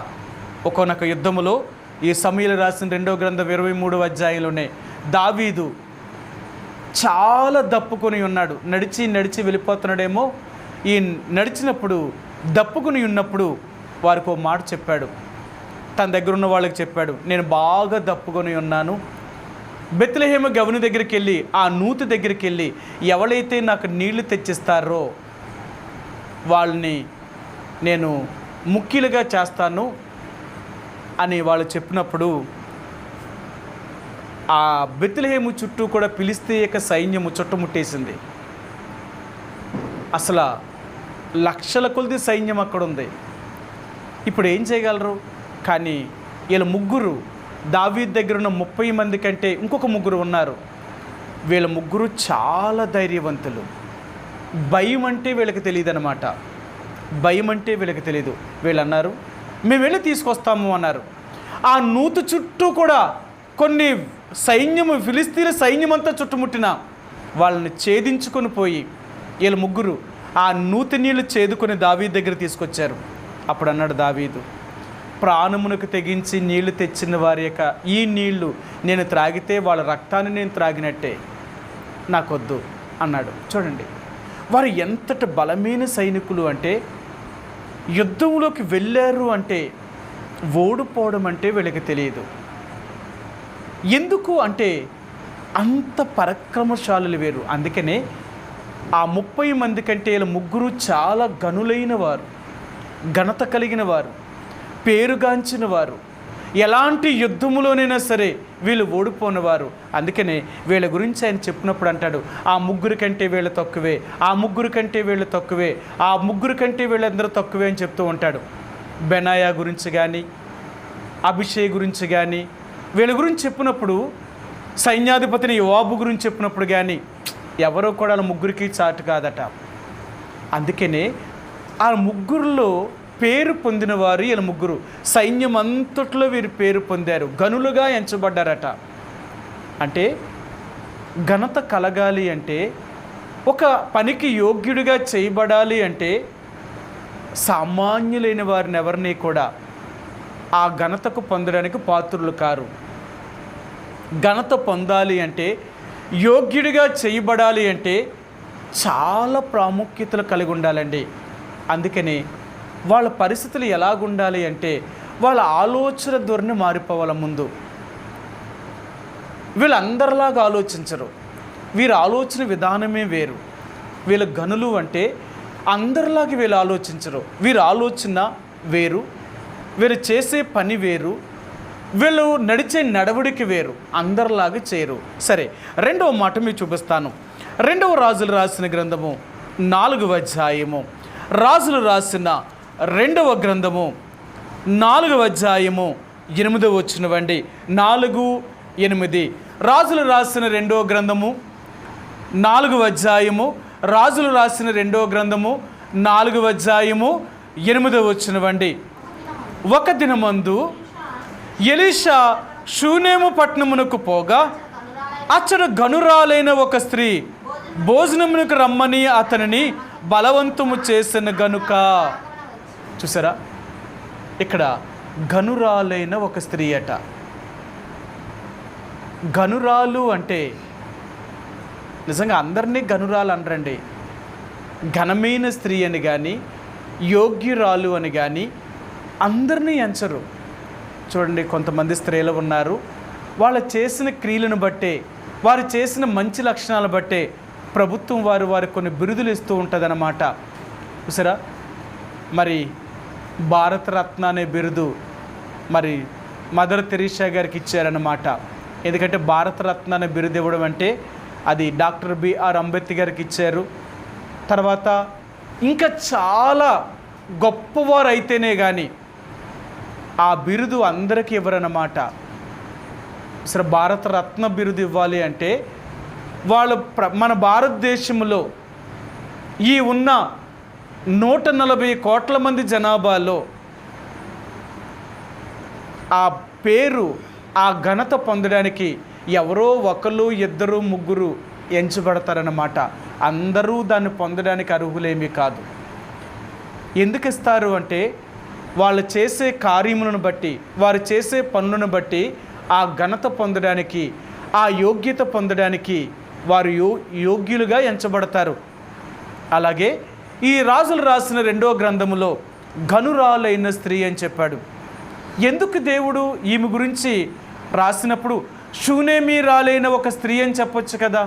ఒక్కొక్క యుద్ధములో ఈ సమూయేలు రాసిన 2వ గ్రంథం 23వ అధ్యాయంలోనే దావీదు చాలా దప్పుకొని ఉన్నాడు. నడిచి వెళ్ళిపోతున్నాడేమో. ఈ నడిచినప్పుడు దప్పుకొని ఉన్నప్పుడు వారికి ఓ మాట చెప్పాడు. తన దగ్గర ఉన్న వాళ్ళకి చెప్పాడు, నేను బాగా దప్పుకొని ఉన్నాను. బెత్లెహేము గవని దగ్గరికి వెళ్ళి, ఆ నూతి దగ్గరికి వెళ్ళి ఎవరైతే నాకు నీళ్లు తెచ్చిస్తారో వాళ్ళని నేను ముఖ్యులుగా చేస్తాను అని వాళ్ళు చెప్పినప్పుడు ఆ బెత్లెహేము చుట్టూ కూడా ఫిలిష్తీయ సైన్యము చుట్టుముట్టేసింది. అసలు లక్షల కొలది సైన్యం అక్కడ ఉంది. ఇప్పుడు ఏం చేయగలరు? కానీ వీళ్ళ ముగ్గురు, దావీదు దగ్గర ఉన్న 30 మంది కంటే ఇంకొక ముగ్గురు ఉన్నారు. వీళ్ళ ముగ్గురు చాలా ధైర్యవంతులు. భయం అంటే వీళ్ళకి తెలియదు అనమాట. భయం అంటే వీళ్ళకి తెలియదు. వీళ్ళు అన్నారు, మేము వెళ్ళి తీసుకొస్తాము అన్నారు. ఆ నూతు చుట్టూ కూడా కొన్ని సైన్యము, ఫిలిష్తీయుల సైన్యం అంతా చుట్టుముట్టిన వాళ్ళని ఛేదించుకొని పోయి వీళ్ళ ముగ్గురు ఆ నూతి నీళ్లు చేదుకొని దావీదు దగ్గర తీసుకొచ్చారు. అప్పుడు అన్నాడు దావీదు, ప్రాణమునకు తెగించి నీళ్లు తెచ్చిన వారి యొక్క ఈ నీళ్లు నేను త్రాగితే వాళ్ళ రక్తాన్ని నేను త్రాగినట్టే, నాకొద్దు అన్నాడు. చూడండి, వారు ఎంతటి బలమైన సైనికులు అంటే, యుద్ధంలోకి వెళ్ళారు అంటే ఓడిపోవడం అంటే వీళ్ళకి తెలియదు. ఎందుకు అంటే అంత పరాక్రమశాలులు వేరు. అందుకనే ఆ 30 మంది కంటే వీళ్ళ ముగ్గురు చాలా గనులైన వారు, ఘనత కలిగిన వారు, పేరుగాంచిన వారు. ఎలాంటి యుద్ధములోనైనా సరే వీళ్ళు ఓడిపోయినవారు. అందుకనే వీళ్ళ గురించి ఆయన చెప్పినప్పుడు అంటాడు, ఆ ముగ్గురు కంటే వీళ్ళు తక్కువే, ఆ ముగ్గురు కంటే వీళ్ళు తక్కువే, ఆ ముగ్గురు కంటే వీళ్ళందరూ తక్కువే అని చెప్తూ ఉంటాడు. బెనాయా గురించి కానీ, అభిషేక్ గురించి కానీ, వీళ్ళ గురించి చెప్పినప్పుడు, సైన్యాధిపతిని యోవాబు గురించి చెప్పినప్పుడు కానీ ఎవరో కూడా వాళ్ళ ముగ్గురికి చాటు కాదట. అందుకనే ఆ ముగ్గురులో పేరు పొందినవారు వీళ్ళ ముగ్గురు. సైన్యం అంతట్లో వీరు పేరు పొందారు, గనులుగా ఎంచబడ్డారట. అంటే ఘనత కలగాలి అంటే, ఒక పనికి యోగ్యుడిగా చేయబడాలి అంటే సామాన్యులైన వారిని ఎవరిని కూడా ఆ ఘనతకు పొందడానికి పాత్రులు కారు. ఘనత పొందాలి అంటే, యోగ్యుడిగా చేయబడాలి అంటే చాలా ప్రాముఖ్యతలు కలిగి ఉండాలండి. అందుకని వాళ్ళ పరిస్థితులు ఎలాగుండాలి అంటే, వాళ్ళ ఆలోచన ధోరణి మారిపోవాలి. ముందు వీళ్ళందరిలాగా ఆలోచించరు. వీరి ఆలోచన విధానమే వేరు. వీళ్ళ గనులు అంటే అందరిలాగా వీళ్ళు ఆలోచించరు. వీరి ఆలోచన వేరు, వీరు చేసే పని వేరు, వీళ్ళు నడిచే నడవడికి వేరు, అందరిలాగా చేయరు. సరే, 2వ మాట మీకు చూపిస్తాను. 2వ రాజులు రాసిన గ్రంథము 4వ అధ్యాయము, రాజులు రాసిన 2వ గ్రంథము 4వ అధ్యాయము 8వ వచనమండి. 4:8. రాజులు రాసిన 2వ గ్రంథము 4వ అధ్యాయము, రాజులు రాసిన 2వ గ్రంథము 4వ అధ్యాయము 8వ వచనమండి. ఒక దినమందు ఎలీషా షూనేము పట్టణమునకు పోగా అచ్చట గనురాలైన ఒక స్త్రీ భోజనమునకు రమ్మని అతనిని బలవంతము చేసిన గనుక. చూసారా, ఇక్కడ గనురాలైన ఒక స్త్రీ అట. గనురాలు అంటే నిజంగా అందరినీ గనురాలు అనరండి. ఘనమైన స్త్రీ అని కానీ, యోగ్యురాలు అని కానీ అందరినీ ఎంచరు. చూడండి, కొంతమంది స్త్రీలు ఉన్నారు, వాళ్ళు చేసిన క్రియలను బట్టే, వారు చేసిన మంచి లక్షణాలను బట్టే ప్రభుత్వం వారికి కొన్ని బిరుదులు ఇస్తూ ఉంటుందన్నమాట. చూసారా, మరి భారతరత్న అనే బిరుదు మరి మదర్ తెరీసా గారికి ఇచ్చారన్నమాట. ఎందుకంటే భారతరత్న అనే బిరుదు ఇవ్వడం అంటే అది డాక్టర్ బిఆర్ అంబేద్కర్ గారికి ఇచ్చారు. తర్వాత ఇంకా చాలా గొప్పవారు అయితేనే కానీ ఆ బిరుదు అందరికీ ఇవ్వరన్నమాట. అసలు భారతరత్న బిరుదు ఇవ్వాలి అంటే వాళ్ళు మన భారతదేశంలో ఈ ఉన్న 140 కోట్ల మంది జనాభాలో ఆ పేరు, ఆ ఘనత పొందడానికి ఎవరో ఒకరు, ఇద్దరు, ముగ్గురు ఎంచబడతారన్నమాట. అందరూ దాన్ని పొందడానికి అర్హులేమీ కాదు. ఎందుకు ఇస్తారు అంటే వాళ్ళు చేసే కార్యములను బట్టి, వారు చేసే పనులను బట్టి ఆ ఘనత పొందడానికి, ఆ యోగ్యత పొందడానికి వారు యోగ్యులుగా ఎంచబడతారు. అలాగే ఈ రాజులు రాసిన 2వ గ్రంథములో ఘనురాలైన స్త్రీ అని చెప్పాడు. ఎందుకు దేవుడు ఈమె గురించి రాసినప్పుడు షూనేమీరాలైన ఒక స్త్రీ అని చెప్పొచ్చు కదా?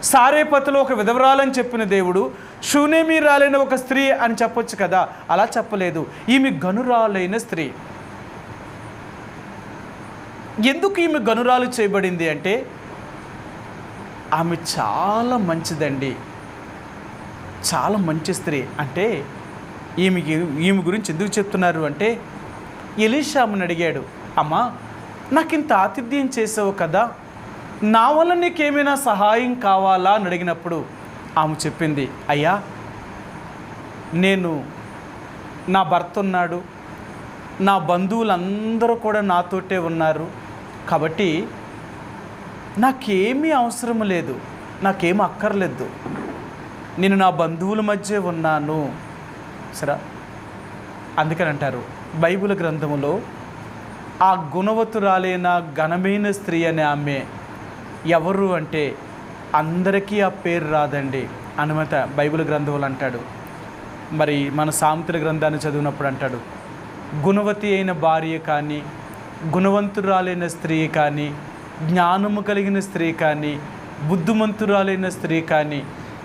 సారేపతిలో ఒక విధవరాలని చెప్పిన దేవుడు షూనేమీరాలైన ఒక స్త్రీ అని చెప్పొచ్చు కదా? అలా చెప్పలేదు. ఈమె ఘనురాలైన స్త్రీ. ఎందుకు ఈమె ఘనురాలు చేయబడింది అంటే ఆమె చాలా మంచిదండి, చాలా మంచి స్త్రీ. అంటే ఈమె గురించి ఎందుకు చెప్తున్నారు అంటే ఎలీషా ఆమెను అడిగాడు, అమ్మా నాకింత ఆతిథ్యం చేసావు కదా, నా వల్ల నీకేమైనా సహాయం కావాలా అని అడిగినప్పుడు ఆమె చెప్పింది, అయ్యా నా భర్త ఉన్నాడు, నా బంధువులందరూ కూడా నాతోటే ఉన్నారు, కాబట్టి నాకేమీ అవసరం లేదు, నాకేమీ అక్కర్లేదు, నేను నా బంధువుల మధ్య ఉన్నాను. సరే, అందుకని అంటారు బైబిల్ గ్రంథములో ఆ గుణవతురాలైన ఘనమైన స్త్రీ అనే ఆమె ఎవరు అంటే అందరికీ ఆ పేరు రాదండి అనుమత బైబిల్ గ్రంథంలో అంటాడు. మరి మన సామెతల గ్రంథాన్ని చదివినప్పుడు అంటాడు, గుణవతి అయిన భార్య కానీ, గుణవంతురాలైన స్త్రీ కానీ, జ్ఞానము కలిగిన స్త్రీ కానీ, బుద్ధిమంతురాలైన స్త్రీ కానీ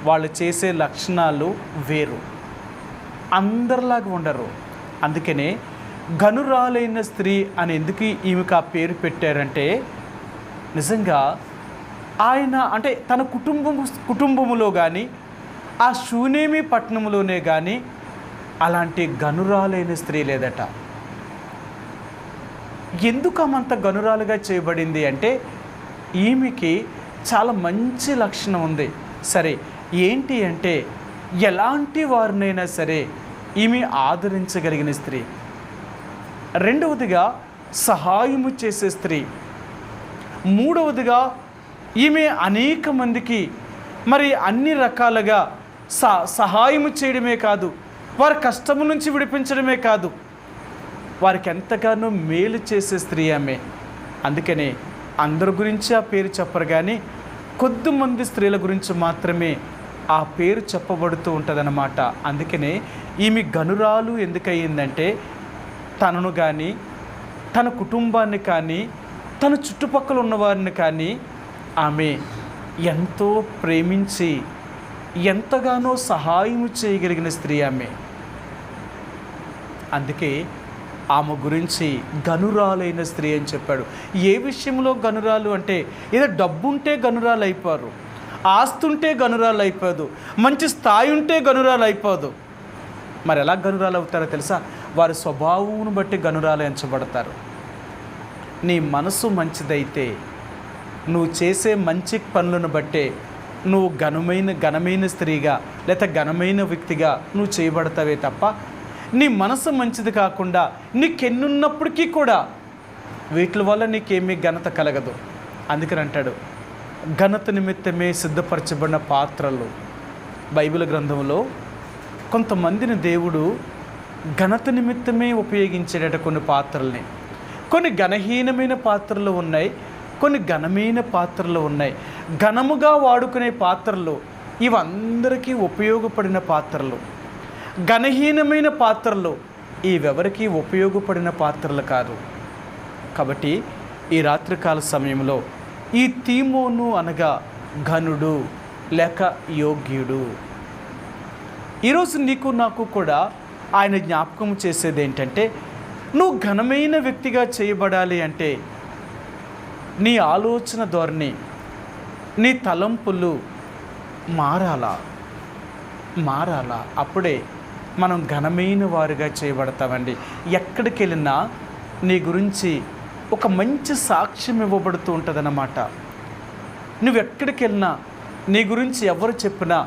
వాళ్ళు చేసే లక్షణాలు వేరు, అందరిలాగా ఉండరు. అందుకనే ఘనురాలైన స్త్రీ అని ఎందుకు ఈమెకు ఆ పేరు పెట్టారంటే నిజంగా ఆయన అంటే తన కుటుంబములో కానీ ఆ షూనేమి పట్టణంలోనే కానీ అలాంటి ఘనురాలైన స్త్రీ లేదట. ఎందుకు ఆమంత ఘనురాలుగా చేయబడింది అంటే ఈమెకి చాలా మంచి లక్షణం ఉంది. సరే, ఏంటి అంటే ఎలాంటి వారినైనా సరే ఈమె ఆదరించగలిగిన స్త్రీ. రెండవదిగా సహాయము చేసే స్త్రీ. మూడవదిగా ఈమె అనేక మందికి మరి అన్ని రకాలుగా సహాయము చేయడమే కాదు, వారి కష్టము నుంచి విడిపించడమే కాదు, వారికి ఎంతగానో మేలు చేసే స్త్రీ ఆమె. అందుకనే అందరి గురించి ఆ పేరు చెప్పరు, కానీ కొద్దిమంది స్త్రీల గురించి మాత్రమే ఆ పేరు చెప్పబడుతూ ఉంటుందన్నమాట. అందుకనే ఈమె ఘనురాలు ఎందుకయ్యిందంటే తనను కానీ, తన కుటుంబాన్ని కానీ, తన చుట్టుపక్కల ఉన్నవారిని కానీ ఆమె ఎంతో ప్రేమించి ఎంతగానో సహాయం చేయగలిగిన స్త్రీ ఆమె. అందుకే ఆమె గురించి ఘనురాలైన స్త్రీ అని చెప్పాడు. ఏ విషయంలో ఘనురాలు అంటే ఏదో డబ్బుంటే ఘనురాలు అయిపోరు, ఆస్తుంటే ఘనురాలు అయిపోదు, మంచి స్థాయి ఉంటే ఘనురాలు అయిపోదు. మరి ఎలా ఘనురాలు అవుతారో తెలుసా? వారి స్వభావం బట్టి ఘనురాలు ఎంచబడతారు. నీ మనసు మంచిదైతే, నువ్వు చేసే మంచి పనులను బట్టే నువ్వు ఘనమైన స్త్రీగా లేదా ఘనమైన వ్యక్తిగా నువ్వు చేయబడతావే తప్ప నీ మనసు మంచిది కాకుండా నీకెన్నున్నప్పటికీ కూడా వీటి వల్ల నీకేమీ ఘనత కలగదు. అందుకని అంటాడు, ఘనత నిమిత్తమే సిద్ధపరచబడిన పాత్రలు. బైబిల్ గ్రంథంలో కొంతమందిని దేవుడు ఘనత నిమిత్తమే ఉపయోగించేట కొన్ని పాత్రల్ని. కొన్ని ఘనహీనమైన పాత్రలు ఉన్నాయి, కొన్ని ఘనమైన పాత్రలు ఉన్నాయి. ఘనముగా వాడుకునే పాత్రలు ఇవందరికీ ఉపయోగపడిన పాత్రలు. ఘనహీనమైన పాత్రలు ఇవెవరికి ఉపయోగపడిన పాత్రలు కాదు. కాబట్టి ఈ రాత్రికాల సమయంలో ఈ తీమోను అనగా ఘనుడు లేక యోగ్యుడు. ఈరోజు నీకు నాకు కూడా ఆయన జ్ఞాపకం చేసేది ఏంటంటే, నువ్వు ఘనమైన వ్యక్తిగా చేయబడాలి అంటే నీ ఆలోచన ధోరణి, నీ తలంపులు మారాలా. అప్పుడే మనం ఘనమైన వారుగా చేయబడతామండి. ఎక్కడికి వెళ్ళినా నీ గురించి ఒక మంచి సాక్ష్యం ఇవ్వబడుతూ ఉంటుందన్నమాట. నువ్వు ఎక్కడికి వెళ్ళినా నీ గురించి ఎవరు చెప్పినా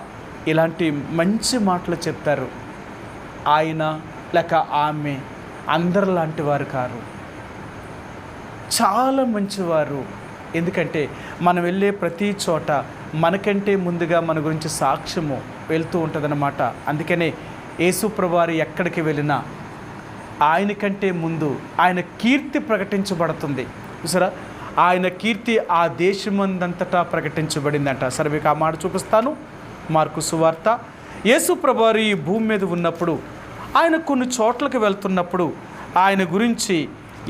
ఇలాంటి మంచి మాటలు చెప్తారు. ఆయన లేక ఆమె అందరిలాంటి వారు కారు, చాలా మంచివారు, ఎందుకంటే మనం వెళ్ళే ప్రతి చోట మనకంటే ముందుగా మన గురించి సాక్ష్యము వెళ్తూ ఉంటుందన్నమాట. అందుకనే యేసుప్రభువారు ఎక్కడికి వెళ్ళినా ఆయన కంటే ముందు ఆయన కీర్తి ప్రకటించబడుతుంది. చూసారా, ఆయన కీర్తి ఆ దేశమందంతటా ప్రకటించబడిందంట. సరే, మీకు ఆ మాట చూపిస్తాను. మార్కు సువార్త. యేసుప్రభువారు ఈ భూమి మీద ఉన్నప్పుడు ఆయన కొన్ని చోట్లకు వెళ్తున్నప్పుడు ఆయన గురించి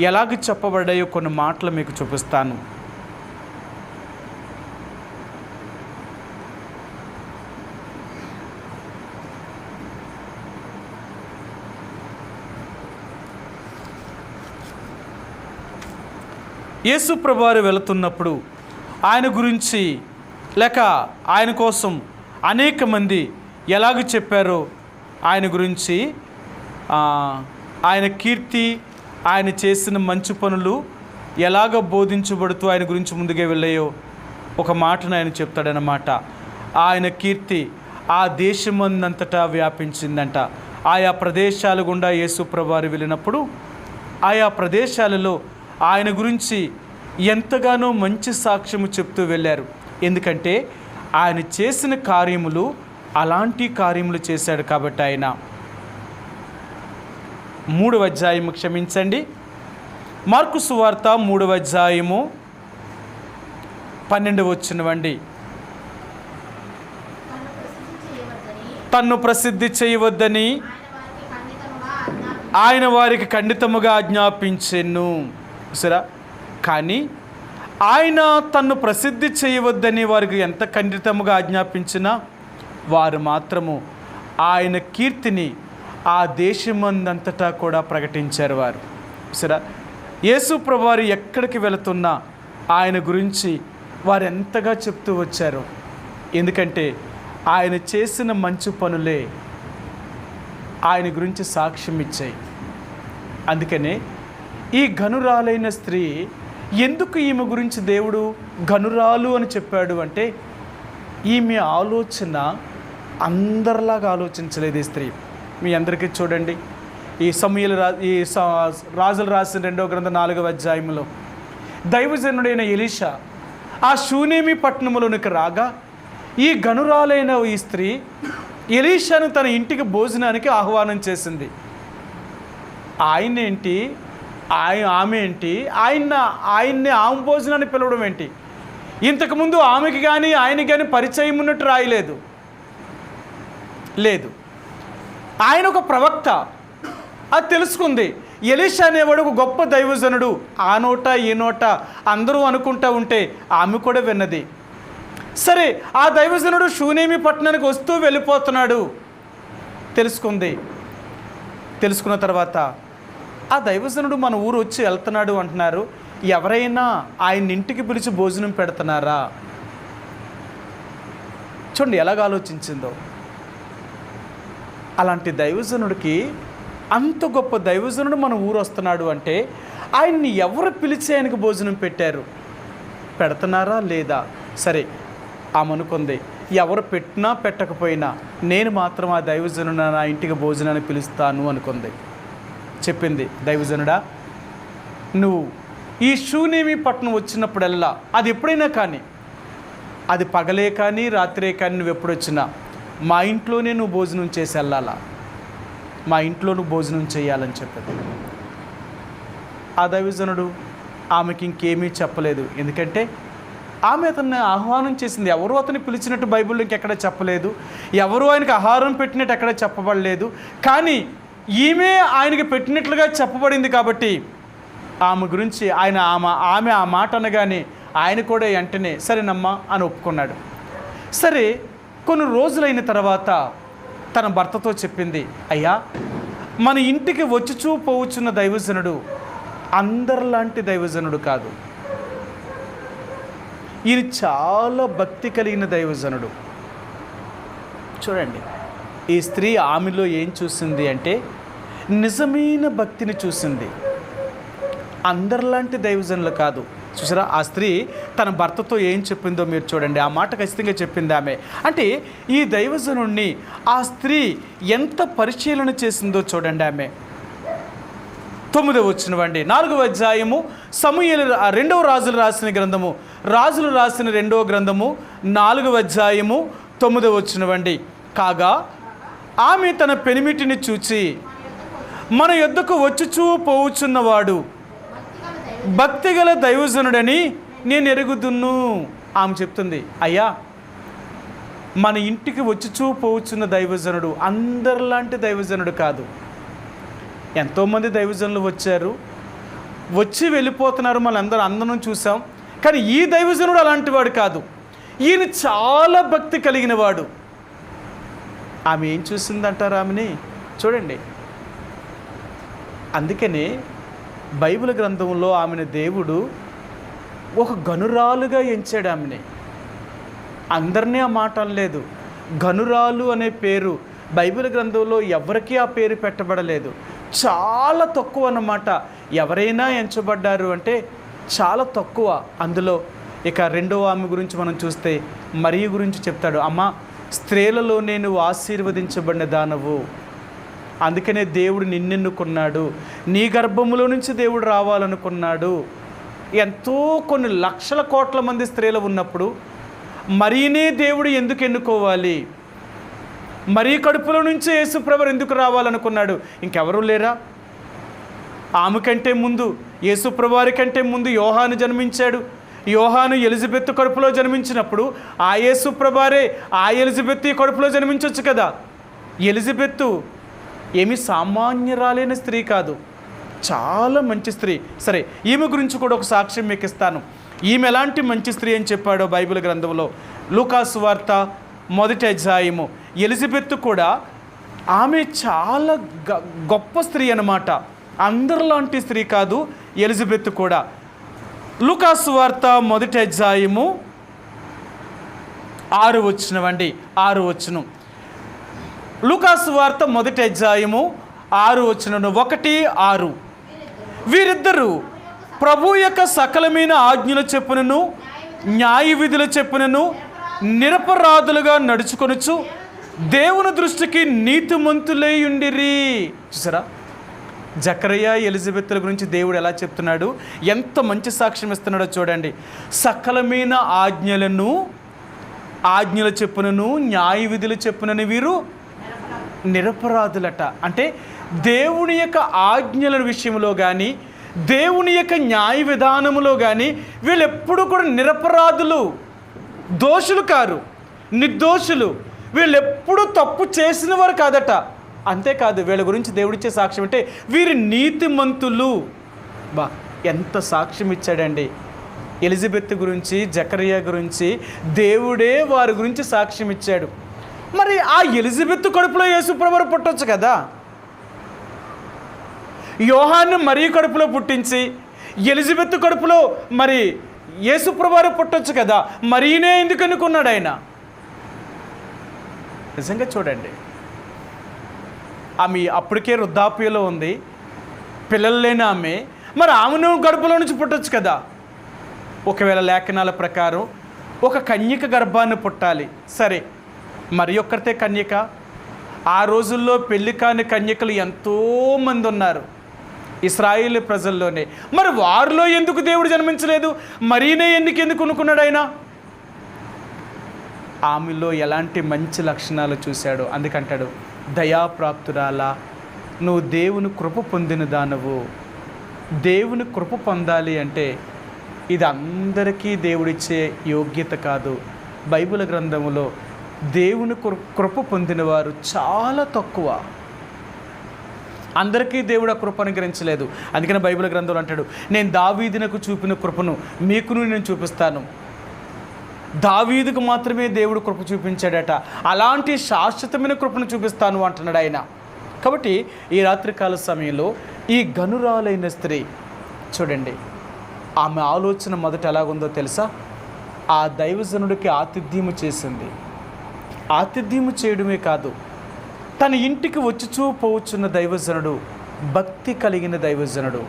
ఎలాగ చెప్పబడ్డాయో కొన్ని మాటలు మీకు చూపిస్తాను. యేసుప్రభువారు వెళుతున్నప్పుడు ఆయన గురించి లేక ఆయన కోసం అనేక మంది ఎలాగ చెప్పారో ఆయన గురించి, ఆయన కీర్తి, ఆయన చేసిన మంచి పనులు ఎలాగ బోధించబడుతూ ఆయన గురించి ముందుగా వెళ్ళాయో ఒక మాటను ఆయన చెప్తాడనమాట. ఆయన కీర్తి ఆ దేశమందంతటా వ్యాపించిందంట. ఆయా ప్రదేశాల గుండా యేసుప్రభువారు వెళ్ళినప్పుడు ఆయా ప్రదేశాలలో ఆయన గురించి ఎంతగానో మంచి సాక్ష్యము చెప్తూ వెళ్ళారు. ఎందుకంటే ఆయన చేసిన కార్యములు అలాంటి కార్యములు చేశాడు కాబట్టి. ఆయన 3వ అధ్యాయము, క్షమించండి, మార్కు సువార్త 3వ అధ్యాయము 12వ వచనమండి. తన్ను ప్రసిద్ధి చేయవద్దని ఆయన వారికి ఖండితముగా ఆజ్ఞాపించెను. సరే, కానీ ఆయన తన్ను ప్రసిద్ధి చేయవద్దని వారికి ఎంత ఖండితముగా ఆజ్ఞాపించినా వారు మాత్రము ఆయన కీర్తిని ఆ దేశమందంతటా కూడా ప్రకటించారు వారు. సరే, యేసుప్రభువారు ఎక్కడికి వెళుతున్నా ఆయన గురించి వారు ఎంతగా చెప్తూ వచ్చారు. ఎందుకంటే ఆయన చేసిన మంచి పనులే ఆయన గురించి సాక్ష్యం ఇచ్చాయి. అందుకనే ఈ ఘనురాలైన స్త్రీ, ఎందుకు ఈమె గురించి దేవుడు ఘనురాలు అని చెప్పాడు అంటే, ఈమె ఆలోచన అందరిలాగా ఆలోచించలేదు ఈ స్త్రీ. మీ అందరికీ చూడండి, ఈ రాజులు రాసిన 2వ గ్రంథం 4వ అధ్యాయంలో దైవజనుడైన ఎలీషా ఆ షూనేమి పట్టణంలోనికి రాగా ఈ ఘనురాలైన ఈ స్త్రీ ఎలీషాను తన ఇంటికి భోజనానికి ఆహ్వానం చేసింది. ఆయనేంటి, ఆమె ఏంటి, ఆయన్ని ఆమె భోజనాన్ని పిలవడం ఏంటి? ఇంతకుముందు ఆమెకి కానీ ఆయనకి కానీ పరిచయం ఉన్నట్టు రాయలేదు. లేదు, ఆయన ఒక ప్రవక్త, అది తెలుసుకుంది. ఎలీషా అనేవాడు ఒక గొప్ప దైవజనుడు, ఆ నోట ఈ నోట అందరూ అనుకుంటూ ఉంటే ఆమె కూడా విన్నది. సరే, ఆ దైవజనుడు షూనేమి పట్టణానికి వస్తూ వెళ్ళిపోతున్నాడు తెలుసుకుంది. తెలుసుకున్న తర్వాత ఆ దైవజనుడు మన ఊరు వచ్చి వెళ్తున్నాడు అంటున్నారు, ఎవరైనా ఆయన ఇంటికి పిలిచి భోజనం పెడుతున్నారా? చూడండి ఎలాగ ఆలోచించిందో. అలాంటి దైవజనుడికి, అంత గొప్ప దైవజనుడు మన ఊరు వస్తున్నాడు అంటే ఆయన్ని ఎవరు పిలిచి ఆయనకు భోజనం పెట్టారు? పెడుతున్నారా లేదా? సరే, ఆమె అనుకుంది, ఎవరు పెట్టినా పెట్టకపోయినా నేను మాత్రం ఆ దైవజనుడు నా ఇంటికి భోజనాన్ని పిలుస్తాను అనుకుంది. చెప్పింది, దైవజనుడా, నువ్వు ఈ షూనేమి పట్టణం వచ్చినప్పుడల్లా, అది ఎప్పుడైనా కానీ, అది పగలే కానీ రాత్రే కానీ, నువ్వు ఎప్పుడు వచ్చినా మా ఇంట్లోనే నువ్వు భోజనం చేసి వెళ్ళాలా, మా ఇంట్లో నువ్వు భోజనం చేయాలని చెప్పింది. ఆ దైవజనుడు ఆమెకి ఇంకేమీ చెప్పలేదు. ఎందుకంటే ఆమె అతన్ని ఆహ్వానం చేసింది. ఎవరు అతన్ని పిలిచినట్టు బైబిల్లో ఇంకెక్కడ చెప్పలేదు, ఎవరు ఆయనకు ఆహారం పెట్టినట్టు ఎక్కడ చెప్పబడలేదు. కానీ ఈమె ఆయనకి పెట్టినట్లుగా చెప్పబడింది కాబట్టి ఆమె గురించి ఆమె ఆ మాట అనగానే ఆయన కూడా వెంటనే సరేనమ్మా అని ఒప్పుకున్నాడు. సరే, కొన్ని రోజులైన తర్వాత తన భర్తతో చెప్పింది, అయ్యా, మన ఇంటికి వచ్చుచూ పోవచ్చున్న దైవజనుడు అందరిలాంటి దైవజనుడు కాదు, ఈయన చాలా భక్తి కలిగిన దైవజనుడు. చూడండి, ఈ స్త్రీ ఆమెలో ఏం చూసింది అంటే నిజమైన భక్తిని చూసింది, అందరిలాంటి దైవజనులు కాదు. చూసారా, ఆ స్త్రీ తన భర్తతో ఏం చెప్పిందో మీరు చూడండి. ఆ మాట ఖచ్చితంగా చెప్పింది ఆమె. అంటే ఈ దైవజనుడిని ఆ స్త్రీ ఎంత పరిశీలన చేసిందో చూడండి. ఆమె 9వ వచనం, 4వ అధ్యాయము సమూయేలు 2వ రాజులు రాసిన గ్రంథము రాజులు రాసిన 2వ గ్రంథము 4వ అధ్యాయము 9వ వచనమండి. కాగా ఆమె తన పెనిమిటిని చూచి, మన యొద్దకు వచ్చుచూ పోవుచున్నవాడు భక్తిగల దైవజనుడని నేను ఎరుగుదును. ఆమె చెప్తుంది, అయ్యా మన ఇంటికి వచ్చుచూ పోవుచున్న దైవజనుడు అందరిలాంటి దైవజనుడు కాదు. ఎంతోమంది దైవజనులు వచ్చారు, వచ్చి వెళ్ళిపోతున్నారు, అందరం చూసాం. కానీ ఈ దైవజనుడు అలాంటి వాడు కాదు. ఈయన చాలా భక్తి కలిగిన వాడు. ఆమె ఏం చూసిందంటారు? ఆమెని చూడండి. అందుకనే బైబిల్ గ్రంథంలో ఆమెను దేవుడు ఒక గనురాలుగా ఎంచాడు. ఆమెని అందరినీ ఆ మాట అనలేదు. గనురాలు అనే పేరు బైబిల్ గ్రంథంలో ఎవరికీ ఆ పేరు పెట్టబడలేదు. చాలా తక్కువ అన్నమాట. ఎవరైనా ఎంచబడ్డారు అంటే చాలా తక్కువ. అందులో ఇక 2వ ఆమె గురించి మనం చూస్తే మరియ గురించి చెప్తాడు. అమ్మ, స్త్రీలలో నేను ఆశీర్వదించబడిన దానవు, అందుకనే దేవుడు నిన్నెన్నుకున్నాడు, నీ గర్భములో నుంచి దేవుడు రావాలనుకున్నాడు. ఎంతో కొన్ని లక్షల కోట్ల మంది స్త్రీలు ఉన్నప్పుడు మరియనే దేవుడు ఎందుకు ఎన్నుకోవాలి? మరీ కడుపులో నుంచి యేసుప్రభు ఎందుకు రావాలనుకున్నాడు? ఇంకెవరూ లేరా? ఆమె కంటే ముందు, యేసుప్రభు వారి కంటే ముందు యోహాను జన్మించాడు. యోహాను ఎలిజబెత్ కడుపులో జన్మించినప్పుడు ఆ యేసుప్రభువారే ఆ ఎలిజబెత్ కడుపులో జన్మించవచ్చు కదా. ఎలిజబెత్తు ఏమి సామాన్యురాలైన స్త్రీ కాదు, చాలా మంచి స్త్రీ. సరే, ఈమె గురించి కూడా ఒక సాక్ష్యం మీకు ఇస్తాను. ఈమె ఎలాంటి మంచి స్త్రీ అని చెప్పాడో బైబిల్ గ్రంథంలో. లూకా సువార్త 1వ అధ్యాయము. ఎలిజబెత్ కూడా ఆమె చాలా గొప్ప స్త్రీ అన్నమాట. అందరిలాంటి స్త్రీ కాదు ఎలిజబెత్ కూడా. లూకా సువార్త 1వ అధ్యాయము 6వ వచనమండి. 6వ వచనం. లూకా సువార్త 1వ అధ్యాయము 6వ వచనం. 1-6. వీరిద్దరూ ప్రభు యొక్క సకలమైన ఆజ్ఞల చెప్పునను న్యాయ విధుల చెప్పునను నిరపరాధులుగా నడుచుకొనుచు దేవుని దృష్టికి నీతిమంతులై ఉండిరి. చూసారా, జకరియా ఎలిజబెత్ల గురించి దేవుడు ఎలా చెప్తున్నాడు, ఎంత మంచి సాక్ష్యం ఇస్తున్నాడో చూడండి. సకలమైన ఆజ్ఞల చెప్పునను న్యాయ విధులు చెప్పునని వీరు నిరపరాధులట. అంటే దేవుని యొక్క ఆజ్ఞల విషయంలో కానీ, దేవుని యొక్క న్యాయ విధానములో కానీ వీళ్ళు ఎప్పుడు కూడా నిరపరాధులు, దోషులు కారు, నిర్దోషులు. వీళ్ళు ఎప్పుడు తప్పు చేసిన వారు కాదట. అంతేకాదు, వీళ్ళ గురించి దేవుడిచ్చే సాక్ష్యం అంటే వీరి నీతిమంతులు. బా, ఎంత సాక్ష్యం ఇచ్చాడండి. ఎలిజబెత్ గురించి, జకరియా గురించి దేవుడే వారి గురించి సాక్ష్యం ఇచ్చాడు. మరి ఆ ఎలిజబెత్ కడుపులో యేసుప్రభువు పుట్టొచ్చు కదా. యోహాను మరియ కడుపులో పుట్టించి ఎలిజబెత్ కడుపులో మరి యేసుప్రభువు పుట్టొచ్చు కదా. మరియనే ఎందుకు అనుకున్నాడు ఆయన? నిజంగా చూడండి, ఆమె అప్పటికే వృద్ధాప్యలో ఉంది, పిల్లలు లేని ఆమె. మరి ఆమెను గర్భంలో నుంచి పుట్టొచ్చు కదా. ఒకవేళ లేఖనాల ప్రకారం ఒక కన్యక గర్భాన్ని పుట్టాలి. సరే, మరి ఒక్కరితే కన్యక? ఆ రోజుల్లో పెళ్లి కాని కన్యకలు ఎంతోమంది ఉన్నారు ఇశ్రాయేలు ప్రజల్లోనే. మరి వారిలో ఎందుకు దేవుడు జన్మించలేదు? మరీనే ఎందుకు అనుకున్నాడు ఆయన? ఆమెలో ఎలాంటి మంచి లక్షణాలు చూశాడు. అందుకంటాడు, దయాప్రాప్తురాలా, నువ్వు దేవుని కృప పొందిన దానవు. దేవుని కృప పొందాలి అంటే ఇది అందరికీ దేవుడిచ్చే యోగ్యత కాదు. బైబిల్ గ్రంథములో దేవుని కృప పొందినవారు చాలా తక్కువ. అందరికీ దేవుడు ఆ కృప అనుగ్రహించలేదు. అందుకని బైబిల్ గ్రంథంలో అంటాడు, నేను దావీదునకు చూపిన కృపను మీకును నేను చూపిస్తాను. దావీదుకు మాత్రమే దేవుడు కృప చూపించాడట. అలాంటి శాశ్వతమైన కృపను చూపిస్తాను అంటున్నాడు ఆయన. కాబట్టి ఈ రాత్రికాల సమయంలో ఈ గనురాలైన స్త్రీ చూడండి, ఆమె ఆలోచన మొదట ఎలాగుందో తెలుసా? ఆ దైవజనుడికి ఆతిథ్యము చేసింది. ఆతిథ్యము చేయడమే కాదు, తన ఇంటికి వచ్చుచూ పోవచ్చున్న దైవజనుడు, భక్తి కలిగిన దైవజనుడు.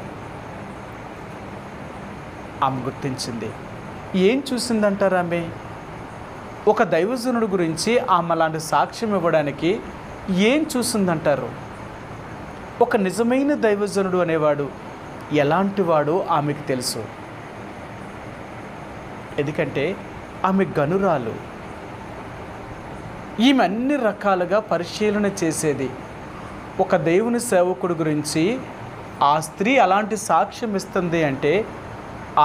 ఆమె గుర్తించింది. ఏం చూసిందంటారు ఆమె? ఒక దైవజనుడు గురించి ఆమె అలాంటి సాక్ష్యం ఇవ్వడానికి ఏం చూసిందంటారు? ఒక నిజమైన దైవజనుడు అనేవాడు ఎలాంటి వాడో ఆమెకు తెలుసు. ఎందుకంటే ఆమె గనురాలు, ఈమె అన్ని రకాలుగా పరిశీలన చేసేది. ఒక దేవుని సేవకుడు గురించి ఆ స్త్రీ అలాంటి సాక్ష్యం ఇస్తుంది అంటే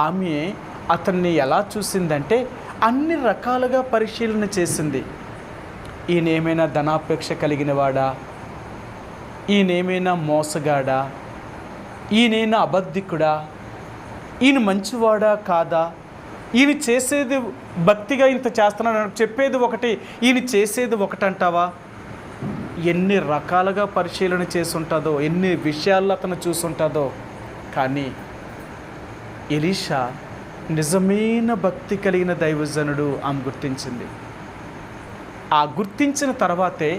ఆమె అతన్ని ఎలా చూసిందంటే అన్ని రకాలుగా పరిశీలన చేసింది. ఈయనేమైనా ధనాపేక్ష కలిగిన వాడా, ఈయనేమైనా మోసగాడా, ఈయనైనా అబద్ధికుడా, ఈయన మంచివాడా కాదా, ఈయన చేసేది భక్తిగా ఇంత చేస్తున్నాడు, చెప్పేది ఒకటి ఈయన చేసేది ఒకటి అంటావా? ఎన్ని రకాలుగా పరిశీలన చేసి ఉంటుందో, ఎన్ని విషయాల్లో అతను చూసుంటుందో. కానీ ఎలీషా నిజమైన భక్తి కలిగిన దైవజనుడు ఆమె గుర్తించింది. ఆ గుర్తించిన తర్వాతే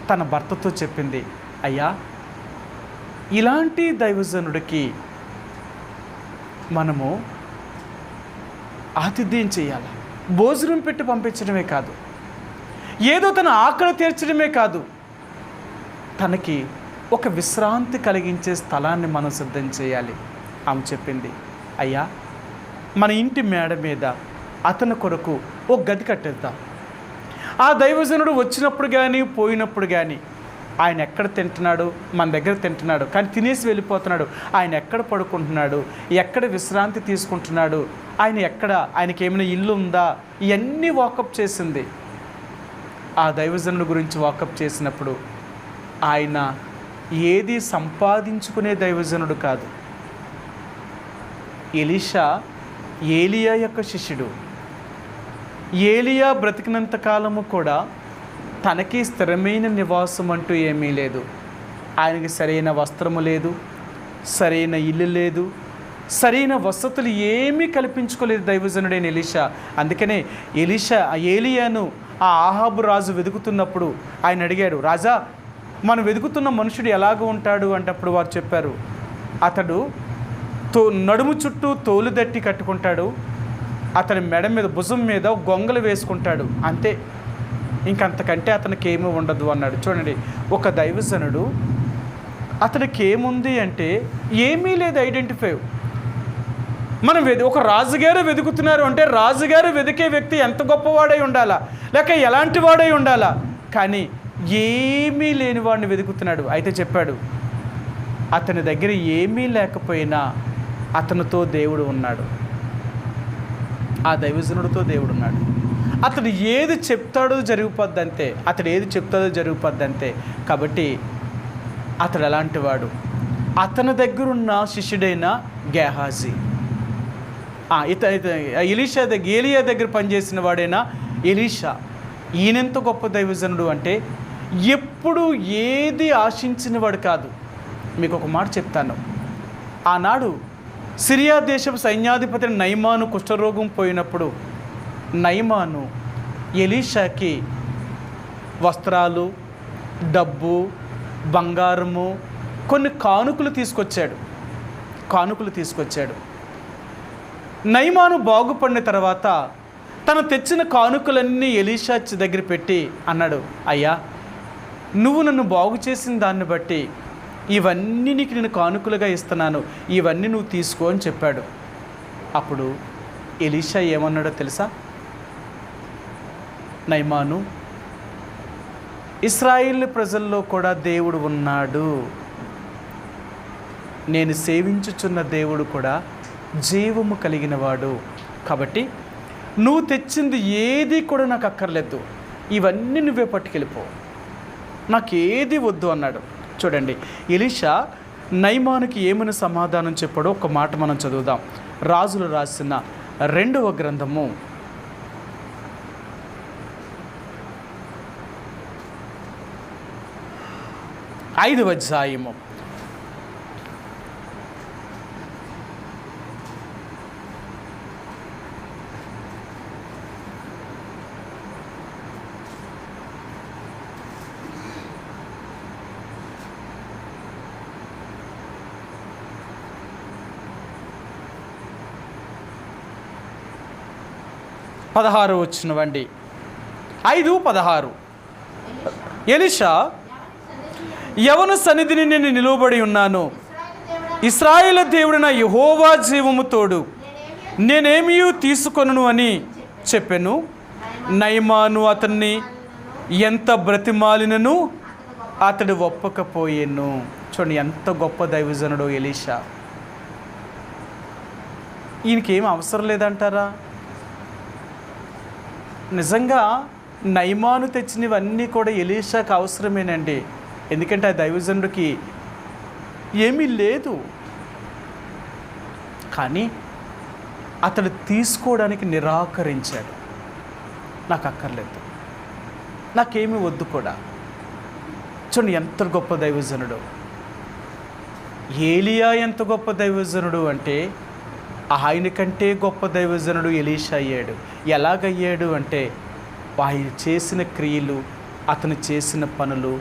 తన భర్తతో చెప్పింది, అయ్యా ఇలాంటి దైవజనుడికి మనము ఆతిథ్యం చేయాలి. భోజనం పెట్టి పంపించడమే కాదు, ఏదో తన ఆకలి తీర్చడమే కాదు, తనకి ఒక విశ్రాంతి కలిగించే స్థలాన్ని మనం సిద్ధం చేయాలి. ఆమె చెప్పింది, అయ్యా మన ఇంటి మేడ మీద అతని కొరకు ఒక గది కట్టేద్దాం. ఆ దైవజనుడు వచ్చినప్పుడు కానీ పోయినప్పుడు కానీ ఆయన ఎక్కడ తింటున్నాడు, మన దగ్గర తింటున్నాడు కానీ తినేసి వెళ్ళిపోతున్నాడు, ఆయన ఎక్కడ పడుకుంటున్నాడు, ఎక్కడ విశ్రాంతి తీసుకుంటున్నాడు, ఆయన ఎక్కడ, ఆయనకి ఏమైనా ఇల్లు ఉందా, ఇవన్నీ వాకప్ చేసింది. ఆ దైవజనుడి గురించి వాకప్ చేసినప్పుడు ఆయన ఏది సంపాదించుకునే దైవజనుడు కాదు. ఎలీషా ఏలియా యొక్క శిష్యుడు. ఏలియా బ్రతికినంత కాలము కూడా తనకి స్థిరమైన నివాసం అంటూ ఏమీ లేదు. ఆయనకి సరైన వస్త్రము లేదు, సరైన ఇల్లు లేదు, సరైన వసతులు ఏమీ కల్పించుకోలేదు దైవజనుడైన ఎలీషా. అందుకనే ఏలియాను ఆ ఆహాబు రాజు వెతుకుతున్నప్పుడు ఆయన అడిగాడు, రాజా మనం వెతుకుతున్న మనుషుడు ఎలాగ ఉంటాడు అంటప్పుడు వారు చెప్పారు, అతడు నడుము చుట్టూ తోలు దట్టి కట్టుకుంటాడు, అతని మెడ మీద భుజం మీద గొంగలు వేసుకుంటాడు, అంతే, ఇంకంతకంటే అతనికి ఏమీ ఉండదు అన్నాడు. చూడండి, ఒక దైవజనుడు అతనికి ఏముంది అంటే ఏమీ లేదు, ఐడెంటిఫై. మనం ఒక రాజుగారు వెతుకుతున్నారు అంటే రాజుగారు వెతికే వ్యక్తి ఎంత గొప్పవాడై ఉండాలా, లేక ఎలాంటి వాడై ఉండాలా, కానీ ఏమీ లేని వాడిని వెతుకుతున్నాడు. అయితే చెప్పాడు, అతని దగ్గర ఏమీ లేకపోయినా అతనితో దేవుడు ఉన్నాడు, ఆ దైవజనుడితో దేవుడు ఉన్నాడు. అతడు ఏది చెప్తాడో జరిగిపోద్దంతే, అతడు ఏది చెప్తాడో జరిగిపోద్దంతే. కాబట్టి అతడు ఎలాంటి వాడు? అతని దగ్గరున్న శిష్యుడైన గేహాజీ, ఏలియా దగ్గర పనిచేసిన వాడైనా ఎలీషా, ఈయనెంత గొప్ప దైవజనుడు అంటే ఎప్పుడు ఏది ఆశించిన వాడు కాదు. మీకు ఒక మాట చెప్తాను. ఆనాడు సిరియా దేశపు సైన్యాధిపతి నయమాను కుష్ఠరోగం పోయినప్పుడు నయమాను ఎలీషాకి వస్త్రాలు, డబ్బు, బంగారము, కొన్ని కానుకలు తీసుకొచ్చాడు. నయమాను బాగుపడిన తర్వాత తను తెచ్చిన కానుకలన్నీ ఎలీషా దగ్గర పెట్టి అన్నాడు, అయ్యా నువ్వు నన్ను బాగు చేసిన దాన్ని బట్టి ఇవన్నీ నీకు నేను కానుకలుగా ఇస్తున్నాను, ఇవన్నీ నువ్వు తీసుకో అని చెప్పాడు. అప్పుడు ఎలీషా ఏమన్నాడో తెలుసా? నయమాను, ఇశ్రాయేలు ప్రజల్లో కూడా దేవుడు ఉన్నాడు, నేను సేవించుచున్న దేవుడు కూడా జీవము కలిగిన వాడు, కాబట్టి నువ్వు తెచ్చింది ఏది కూడా నాకు అక్కర్లేదు, ఇవన్నీ నువ్వే పట్టుకెళ్ళిపో, నాకేది వద్దు అన్నాడు. చూడండి, ఎలీషా నయమానుకి ఏమని సమాధానం చెప్పాడో ఒక మాట మనం చదువుదాం. రాజులు రాసిన 2వ గ్రంథము 5వ అధ్యాయము 16 వచ్చినవండి. 5:16. ఎలీషా, యెహోవా సన్నిధిని నేను నిలువబడి ఉన్నాను, ఇశ్రాయేలు దేవుడైన యెహోవా జీవము తోడు, నేనేమీ తీసుకొను అని చెప్పెను. నయమాను అతన్ని ఎంత బ్రతిమాలినను అతడు ఒప్పకపోయాను. చూడండి ఎంత గొప్ప దైవజనుడు ఎలీషా. ఈయనకేం అవసరం లేదంటారా? నిజంగా నయమాను తెచ్చినవన్నీ కూడా ఎలీషాకు అవసరమేనండి. ఎందుకంటే ఆ దైవజనుడికి ఏమీ లేదు. కానీ అతడు తీసుకోవడానికి నిరాకరించాడు. నాకు అక్కర్లేదు, నాకేమీ వద్దు కూడా. చూడండి ఎంత గొప్ప దైవజనుడు. ఏలియా ఎంత గొప్ప దైవజనుడు అంటే ఆయన కంటే గొప్ప దైవజనుడు ఎలీషా అయ్యాడు. ఎలాగయ్యాడు అంటే ఆయన చేసిన క్రియలు, అతను చేసిన పనులు,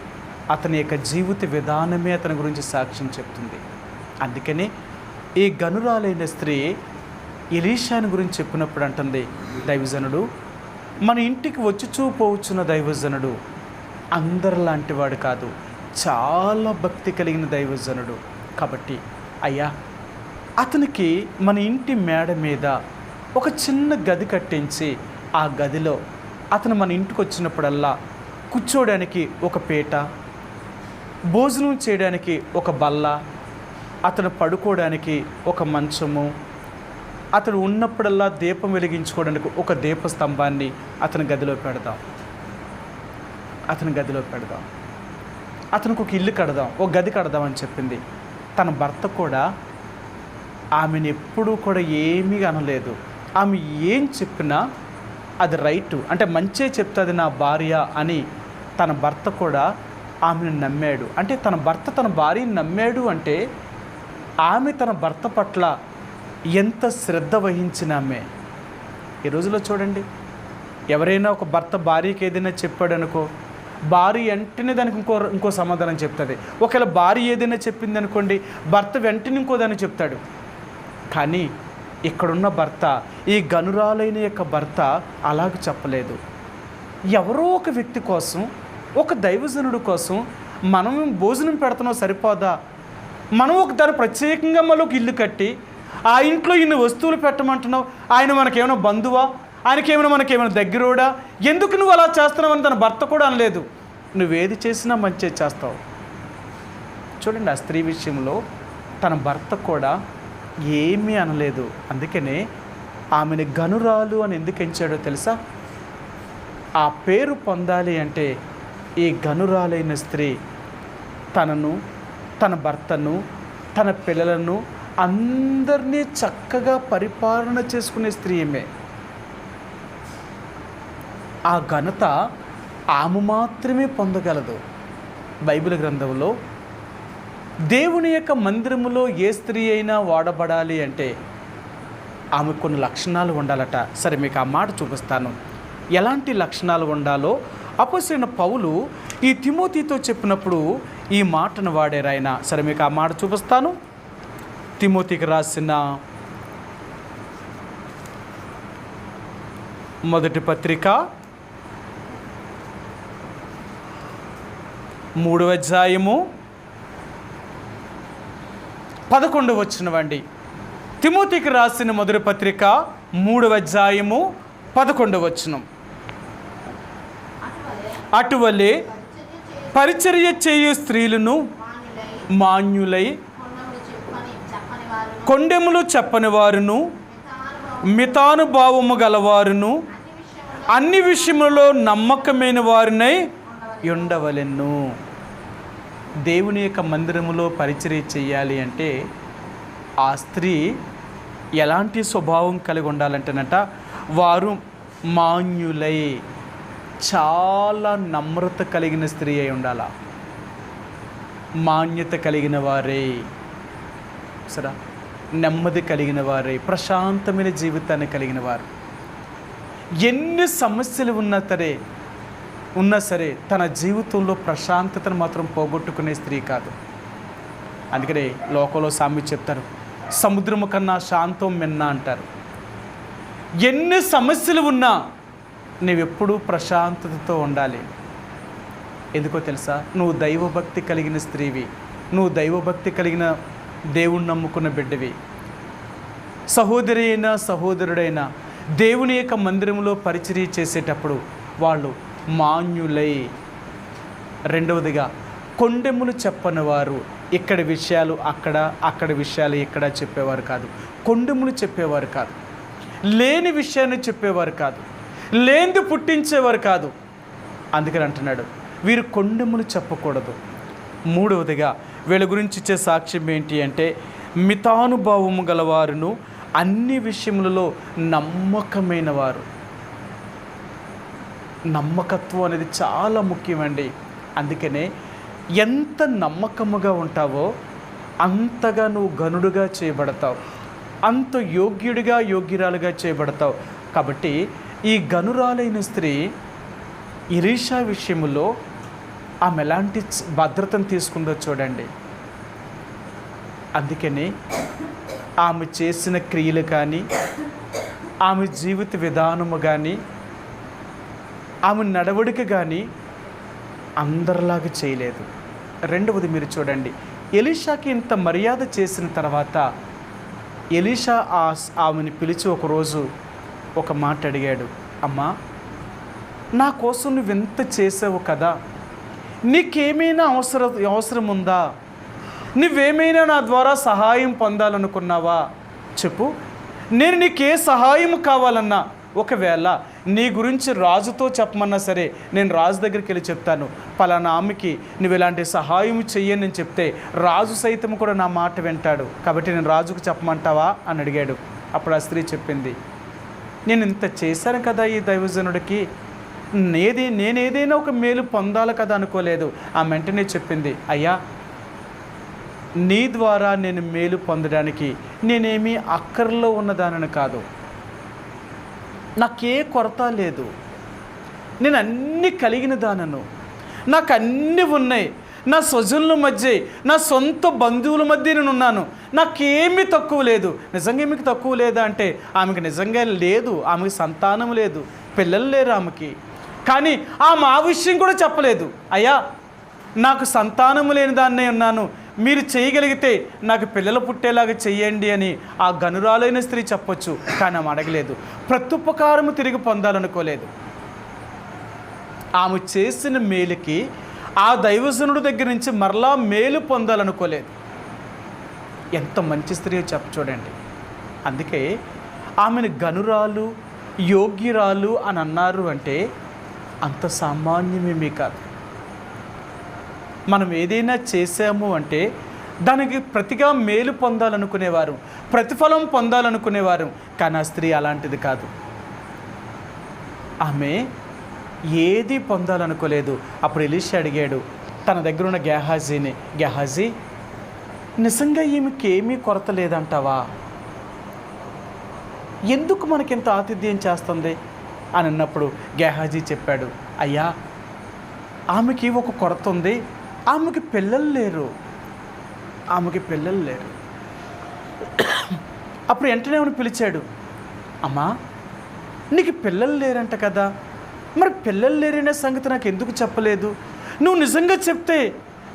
అతని యొక్క జీవిత విధానమే అతని గురించి సాక్ష్యం చెప్తుంది. అందుకని ఈ గనురాలైన స్త్రీ ఎలీషాని గురించి చెప్పినప్పుడు అంటుంది, దైవజనుడు మన ఇంటికి వచ్చి పోవచ్చున్న దైవజనుడు, అందరిలాంటి వాడు కాదు, చాలా భక్తి కలిగిన దైవజనుడు. కాబట్టి అయ్యా అతనికి మన ఇంటి మేడ మీద ఒక చిన్న గది కట్టించి ఆ గదిలో అతను మన ఇంటికి వచ్చినప్పుడల్లా కూర్చోడానికి ఒక పీట, భోజనం చేయడానికి ఒక బల్ల, అతను పడుకోవడానికి ఒక మంచము, అతడు ఉన్నప్పుడల్లా దీపం వెలిగించుకోవడానికి ఒక దీపస్తంభాన్ని అతని గదిలో పెడదాం. అతనికి ఒక ఇల్లు కడదాం, ఒక గది కడదాం అని చెప్పింది. తన భర్త కూడా ఆమెను ఎప్పుడూ కూడా ఏమీ అనలేదు. ఆమె ఏం చెప్పినా అది రైటు, అంటే మంచే చెప్తుంది నా భార్య అని తన భర్త కూడా ఆమెను నమ్మాడు. అంటే తన భర్త తన భార్యను నమ్మాడు అంటే ఆమె తన భర్త పట్ల ఎంత శ్రద్ధ వహించిన ఆమె. ఈ రోజులో చూడండి, ఎవరైనా ఒక భర్త భార్యకి ఏదైనా చెప్పాడు అనుకో, భార్య వెంటనే దానికి ఇంకో సమాధానం చెప్తుంది. ఒకవేళ భార్య ఏదైనా చెప్పింది అనుకోండి, భర్త వెంటనే ఇంకో దాన్ని చెప్తాడు. కానీ ఇక్కడున్న భర్త, ఈ గనురాలైన యొక్క భర్త అలాగ చెప్పలేదు. ఎవరో ఒక వ్యక్తి కోసం, ఒక దైవజనుడు కోసం మనం భోజనం పెడుతున్నాం సరిపోదా? మనం ఒక దాన్ని ప్రత్యేకంగా మళ్ళీ ఒక ఇల్లు కట్టి ఆ ఇంట్లో ఇన్ని వస్తువులు పెట్టమంటున్నావు. ఆయన మనకేమైనా బంధువా? మనకేమైనా దగ్గరోడా? ఎందుకు నువ్వు అలా చేస్తున్నావు అని తన భర్త కూడా అనలేదు. నువ్వేది చేసినా మంచి చేస్తావు. చూడండి, ఆ స్త్రీ విషయంలో తన భర్త కూడా ఏమీ అనలేదు. అందుకనే ఆమెను గనురాలు అని ఎందుకు ఎంచాడో తెలుసా? ఆ పేరు పొందాలి అంటే ఈ గనురాలైన స్త్రీ తనను, తన భర్తను, తన పిల్లలను అందరినీ చక్కగా పరిపాలన చేసుకునే స్త్రీ ఈమె. ఆ ఘనత ఆమె మాత్రమే పొందగలదు. బైబిల్ గ్రంథంలో దేవుని యొక్క మందిరములో ఏ స్త్రీ అయినా వాడబడాలి అంటే ఆమె కొన్ని లక్షణాలు ఉండాలట. సరే, మీకు ఆ మాట చూపిస్తాను, ఎలాంటి లక్షణాలు ఉండాలో. అపోస్తలుడైన పౌలు ఈ తిమోతితో చెప్పినప్పుడు ఈ మాటను వాడారు ఆయన. సరే, మీకు ఆ మాట చూపిస్తాను. తిమోతికి రాసిన మొదటి పత్రిక 3వ అధ్యాయము 11వ వచనమండి. తిమోతికి రాసిన మొదటి పత్రిక 3వ అధ్యాయము 11వ వచనం. అటువలే పరిచర్య చేయు స్త్రీలను మాన్యులై, కొండెములు చెప్పని వారును, మితానుభావము గలవారును, అన్ని విషయములలో నమ్మకమైన వారినై ఉండవలెను. దేవుని యొక్క మందిరములో పరిచర్య చేయాలి అంటే ఆ స్త్రీ ఎలాంటి స్వభావం కలిగి ఉండాలంటేనట, వారు మాన్యులై, చాలా నమ్రత కలిగిన స్త్రీ అయి ఉండాల. మాన్యత కలిగిన వారే, సరే, నెమ్మది కలిగిన వారే, ప్రశాంతమైన జీవితాన్ని కలిగిన వారు. ఎన్ని సమస్యలు ఉన్నా సరే తన జీవితంలో ప్రశాంతతను మాత్రం పోగొట్టుకునే స్త్రీ కాదు. అందుకనే లోకంలో సామెత చెప్తారు, సముద్రము కన్నా శాంతం మిన్న అంటారు. ఎన్ని సమస్యలు ఉన్నా నువ్వెప్పుడూ ప్రశాంతతతో ఉండాలి. ఎందుకో తెలుసా? నువ్వు దైవభక్తి కలిగిన స్త్రీవి, నువ్వు దైవభక్తి కలిగిన దేవుణ్ణి నమ్ముకున్న బిడ్డవి. సహోదరి అయినా సహోదరుడైనా దేవుని యొక్క మందిరంలో పరిచర్య చేసేటప్పుడు వాళ్ళు మాన్యులై, రెండవదిగా కొండెములు చెప్పని వారు, ఇక్కడి విషయాలు అక్కడ, అక్కడి విషయాలు ఇక్కడ చెప్పేవారు కాదు. కొండెములు చెప్పేవారు కాదు, లేని విషయాన్ని చెప్పేవారు కాదు, లేనిది పుట్టించేవారు కాదు. అందుకని అంటున్నాడు వీరు కొండెములు చెప్పకూడదు. మూడవదిగా వీళ్ళ గురించి ఇచ్చే సాక్ష్యం ఏంటి అంటే మితానుభావము గలవారును అన్ని విషయములలో నమ్మకమైన వారు. నమ్మకత్వం అనేది చాలా ముఖ్యమండి. అందుకనే ఎంత నమ్మకముగా ఉంటావో అంతగా నువ్వు గనుడుగా చేయబడతావు, అంత యోగ్యుడిగా యోగ్యురాలుగా చేయబడతావు. కాబట్టి ఈ గనురాలైన స్త్రీ ఎలీషా విషయంలో ఆమె ఎలాంటి భద్రతను తీసుకుందో చూడండి. అందుకని ఆమె చేసిన క్రియలు కానీ, ఆమె జీవిత విధానము కానీ, ఆమె నడవడిక కానీ అందరిలాగా చేయలేదు. రెండవది మీరు చూడండి, ఎలీషాకి ఇంత మర్యాద చేసిన తర్వాత ఎలీషా ఆమెను పిలిచి ఒకరోజు ఒక మాట అడిగాడు. అమ్మా, నా కోసం నువ్వెంత చేసావు కదా, నీకేమైనా అవసరం ఉందా? నువ్వేమైనా నా ద్వారా సహాయం పొందాలనుకున్నావా? చెప్పు, నేను నీకే సహాయం కావాలన్నా, ఒకవేళ నీ గురించి రాజుతో చెప్పమన్నా సరే నేను రాజు దగ్గరికి వెళ్ళి చెప్తాను. పలానా ఆమెకి నువ్వు ఇలాంటి సహాయం చెయ్యని నేను చెప్తే రాజు సైతం కూడా నా మాట వింటాడు, కాబట్టి నేను రాజుకు చెప్పమంటావా అని అడిగాడు. అప్పుడు ఆ స్త్రీ చెప్పింది, నేను ఇంత చేశాను కదా ఈ దైవజనుడికి, నేనేదైనా ఒక మేలు పొందాలి కదా అనుకోలేదు. ఆ వెంటనే చెప్పింది, అయ్యా, నీ ద్వారా నేను మేలు పొందడానికి నేనేమీ అక్కర్లో ఉన్నదానని కాదు, నాకే కొరత లేదు, నేను అన్నీ కలిగిన దానను, నాకు అన్నీ ఉన్నాయి, నా స్వజనుల మధ్య, నా సొంత బంధువుల మధ్య నేను ఉన్నాను, నాకేమీ తక్కువ లేదు. నిజంగా మీకు తక్కువ లేదా అంటే ఆమెకు నిజంగా లేదు, ఆమెకు సంతానం లేదు, పిల్లలు లేరు ఆమెకి. కానీ ఆమె ఆ విషయం కూడా చెప్పలేదు. అయ్యా, నాకు సంతానము లేని దాన్నే ఉన్నాను, మీరు చేయగలిగితే నాకు పిల్లలు పుట్టేలాగా చెయ్యండి అని ఆ గనురాలైన స్త్రీ చెప్పొచ్చు. కానీ ఆమె అడగలేదు, ప్రత్యుపకారము తిరిగి పొందాలనుకోలేదు. ఆమె చేసిన మేలుకి ఆ దైవజనుడి దగ్గర నుంచి మరలా మేలు పొందాలనుకోలేదు. ఎంత మంచి స్త్రీ చూడండి. అందుకే ఆమెను గనురాలు, యోగ్యురాలు అని అన్నారు అంటే అంత సామాన్యమేమీ కాదు. మనం ఏదైనా చేసాము అంటే దానికి ప్రతిగా మేలు పొందాలనుకునేవారు, ప్రతిఫలం పొందాలనుకునేవారు. కానీ ఆ స్త్రీ అలాంటిది కాదు. ఆమె ఏది పొందాలనుకోలేదు. అప్పుడు ఎలీషా అడిగాడు తన దగ్గర ఉన్న గేహాజీని, గేహాజీ, నిజంగా ఈమెకి ఏమీ కొరత లేదంటావా? ఎందుకు మనకింత ఆతిథ్యం చేస్తుంది అని అన్నప్పుడు గేహాజీ చెప్పాడు, అయ్యా, ఆమెకి ఒక కొరత ఉంది, ఆమెకి పిల్లలు లేరు. అప్పుడు వెంటనే పిలిచాడు, అమ్మా, నీకు పిల్లలు లేరంట కదా, మరి పిల్లలు లేరనే సంగతి నాకు ఎందుకు చెప్పలేదు? నువ్వు నిజంగా చెప్తే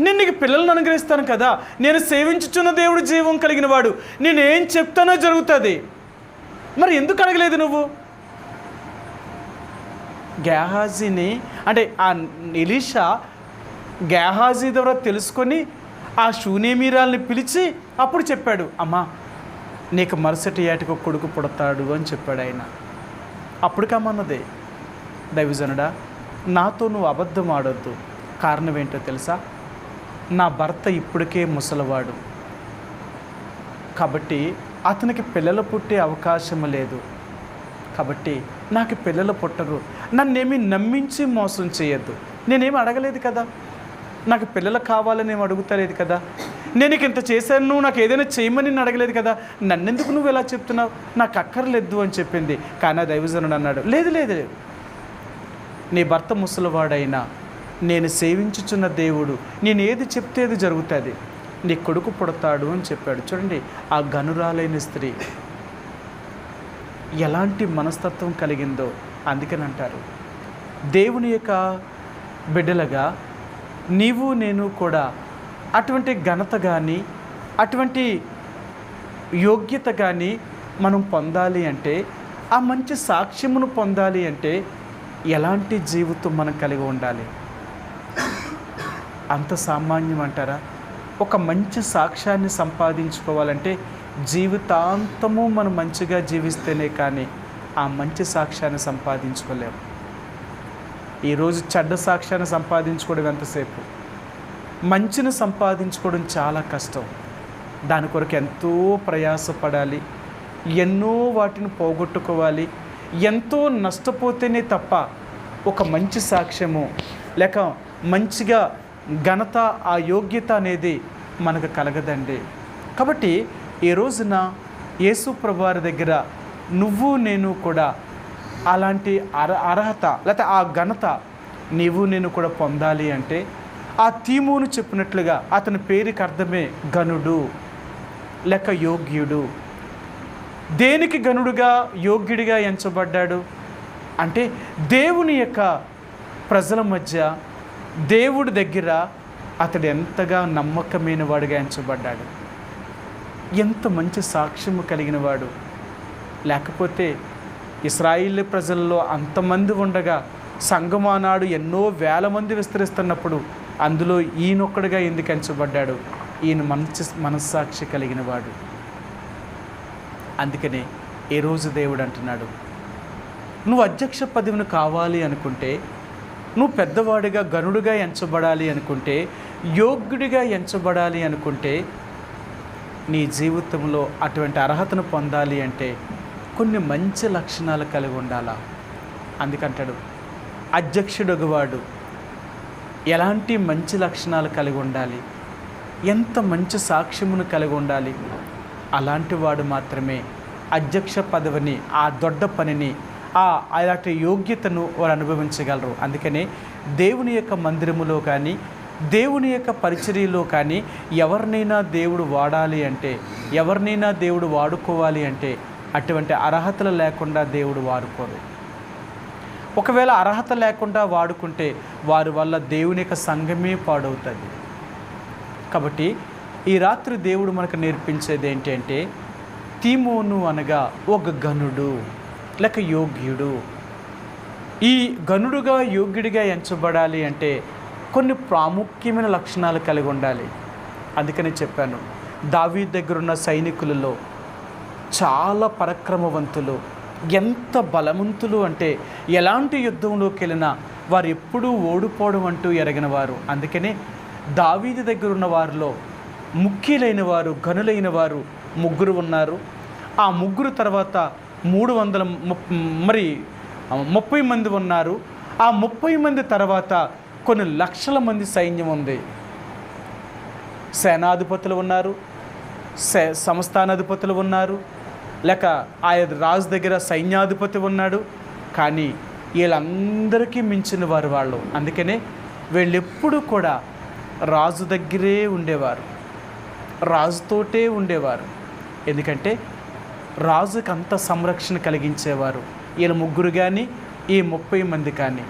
నేను నీకు పిల్లలను అనుగ్రహిస్తాను కదా, నేను సేవించుచున్న దేవుడు జీవం కలిగిన వాడు, నేనేం చెప్తానో జరుగుతుంది, మరి ఎందుకు అడగలేదు నువ్వు? గేహాజీని అంటే ఆ ఎలీషా గేహాజీ ద్వారా తెలుసుకొని ఆ షూనేమీరాల్ని పిలిచి అప్పుడు చెప్పాడు, అమ్మా, నీకు మరుసటి ఏటకు కొడుకు పుడతాడు అని చెప్పాడు ఆయన. అప్పుడు కమ్మన్నదే, దైవజనుడా, నాతో నువ్వు అబద్ధం ఆడొద్దు. కారణం ఏంటో తెలుసా? నా భర్త ఇప్పటికే ముసలివాడు, కాబట్టి అతనికి పిల్లలు పుట్టే అవకాశం లేదు, కాబట్టి నాకు పిల్లలు పుట్టరు, నన్నేమీ నమ్మించి మోసం చేయొద్దు. నేనేమి అడగలేదు కదా, నాకు పిల్లలు కావాలని ఏమి అడుగుతలేదు కదా, నేను నీకు ఇంత చేశాను, నువ్వు నాకు ఏదైనా చేయమని నేను అడగలేదు కదా, నన్నెందుకు నువ్వు ఎలా చెప్తున్నావు? నాకు అక్కర్లేదు అని చెప్పింది. కానీ ఆ దైవజనుడు అన్నాడు, లేదు లేదు, నీ భర్త ముసలివాడైనా నేను సేవించుచున్న దేవుడు నేను ఏది చెప్తే అది జరుగుతుంది, నీ కొడుకు పుడతాడు అని చెప్పాడు. చూడండి, ఆ గనురాలైన స్త్రీ ఎలాంటి మనస్తత్వం కలిగిందో. అందుకని అంటారు, దేవుని యొక్క బిడ్డలుగా నీవు నేను కూడా అటువంటి ఘనత కానీ, అటువంటి యోగ్యత కానీ మనం పొందాలి అంటే, ఆ మంచి సాక్ష్యమును పొందాలి అంటే ఎలాంటి జీవితం మనం కలిగి ఉండాలి? అంత సామాన్యం అంటారా? ఒక మంచి సాక్ష్యాన్ని సంపాదించుకోవాలంటే జీవితాంతము మనం మంచిగా జీవిస్తేనే కానీ ఆ మంచి సాక్ష్యాన్ని సంపాదించుకోలేము. ఈరోజు చెడ్డ సాక్ష్యాన్ని సంపాదించుకోవడం ఎంతసేపు, మంచిని సంపాదించుకోవడం చాలా కష్టం. దాని కొరకు ఎంతో ప్రయాసపడాలి, ఎన్నో వాటిని పోగొట్టుకోవాలి, ఎంతో నష్టపోతేనే తప్ప ఒక మంచి సాక్ష్యము లేక మంచిగా ఘనత, ఆ యోగ్యత అనేది మనకు కలగదండి. కాబట్టి ఈ రోజున యేసు ప్రభువారి దగ్గర నువ్వు నేను కూడా అలాంటి అర్హత లేకపోతే ఆ ఘనత నీవు నేను కూడా పొందాలి అంటే, ఆ తీమోను చెప్పినట్లుగా అతని పేరుకి అర్థమే గనుడు లేక యోగ్యుడు. దేనికి గనుడుగా యోగ్యుడిగా ఎంచబడ్డాడు అంటే, దేవుని యొక్క ప్రజల మధ్య దేవుడి దగ్గర అతడు ఎంతగా నమ్మకమైన వాడిగా ఎంచబడ్డాడు, ఎంత మంచి సాక్ష్యము కలిగిన వాడు. లేకపోతే ఇశ్రాయేలు ప్రజల్లో అంతమంది ఉండగా సంఘమానాడు ఎన్నో వేల మంది విస్తరిస్తున్నప్పుడు అందులో ఈయనొక్కడుగా ఎందుకు ఎంచబడ్డాడు? ఈయన మంచి మనస్సాక్షి కలిగిన వాడు. అందుకనే ఈరోజు దేవుడు అంటున్నాడు, నువ్వు అధ్యక్ష పదవిని కావాలి అనుకుంటే, నువ్వు పెద్దవాడిగా గనుడుగా ఎంచబడాలి అనుకుంటే, యోగ్యుడిగా ఎంచబడాలి అనుకుంటే, నీ జీవితంలో అటువంటి అర్హతను పొందాలి అంటే కొన్ని మంచి లక్షణాలు కలిగి ఉండాలా. అందుకంటాడు అధ్యక్షుడొగవాడు ఎలాంటి మంచి లక్షణాలు కలిగి ఉండాలి, ఎంత మంచి సాక్ష్యమును కలిగి ఉండాలి. అలాంటి వాడు మాత్రమే అధ్యక్ష పదవిని, ఆ దొడ్డ పనిని, అలాంటి యోగ్యతను వారు అనుభవించగలరు. అందుకనే దేవుని యొక్క మందిరములో కానీ, దేవుని యొక్క పరిచర్యలో కానీ ఎవరినైనా దేవుడు వాడాలి అంటే, ఎవరినైనా దేవుడు వాడుకోవాలి అంటే అటువంటి అర్హతలు లేకుండా దేవుడు వాడుకోరు. ఒకవేళ అర్హత లేకుండా వాడుకుంటే వారి వల్ల దేవుని యొక్క సంఘమే పాడవుతుంది. కాబట్టి ఈ రాత్రి దేవుడు మనకు నేర్పించేది ఏంటి అంటే, తీమోను అనగా ఒక గనుడు లేక యోగ్యుడు. ఈ గనుడుగా యోగ్యుడిగా ఎంచబడాలి అంటే కొన్ని ప్రాముఖ్యమైన లక్షణాలు కలిగి ఉండాలి. అందుకని చెప్పాను, దావీదు దగ్గర ఉన్న సైనికులలో చాలా పరాక్రమవంతులు, ఎంత బలవంతులు అంటే ఎలాంటి యుద్ధంలోకి వెళ్ళినా వారు ఎప్పుడూ ఓడిపోవడం అంటూ ఎరగిన వారు. అందుకనే దావీదు దగ్గర ఉన్న వారిలో ముఖ్యులైన వారు, గనులైన వారు 3 ఉన్నారు. ఆ 3 తర్వాత 30 మంది ఉన్నారు. ఆ 30 మంది తర్వాత కొన్ని లక్షల మంది సైన్యం ఉంది. సేనాధిపతులు ఉన్నారు, సంస్థానాధిపతులు ఉన్నారు, లేక ఆ రాజు దగ్గర సైన్యాధిపతి ఉన్నాడు. కానీ వీళ్ళందరికీ మించిన వారు వాళ్ళు. అందుకనే వీళ్ళెప్పుడు కూడా రాజు దగ్గరే ఉండేవారు, రాజుతోటే ఉండేవారు. ఎందుకంటే రాజుకి అంత సంరక్షణ కలిగించేవారు. వీళ్ళ 3 కానీ ఈ 30 మంది కానీ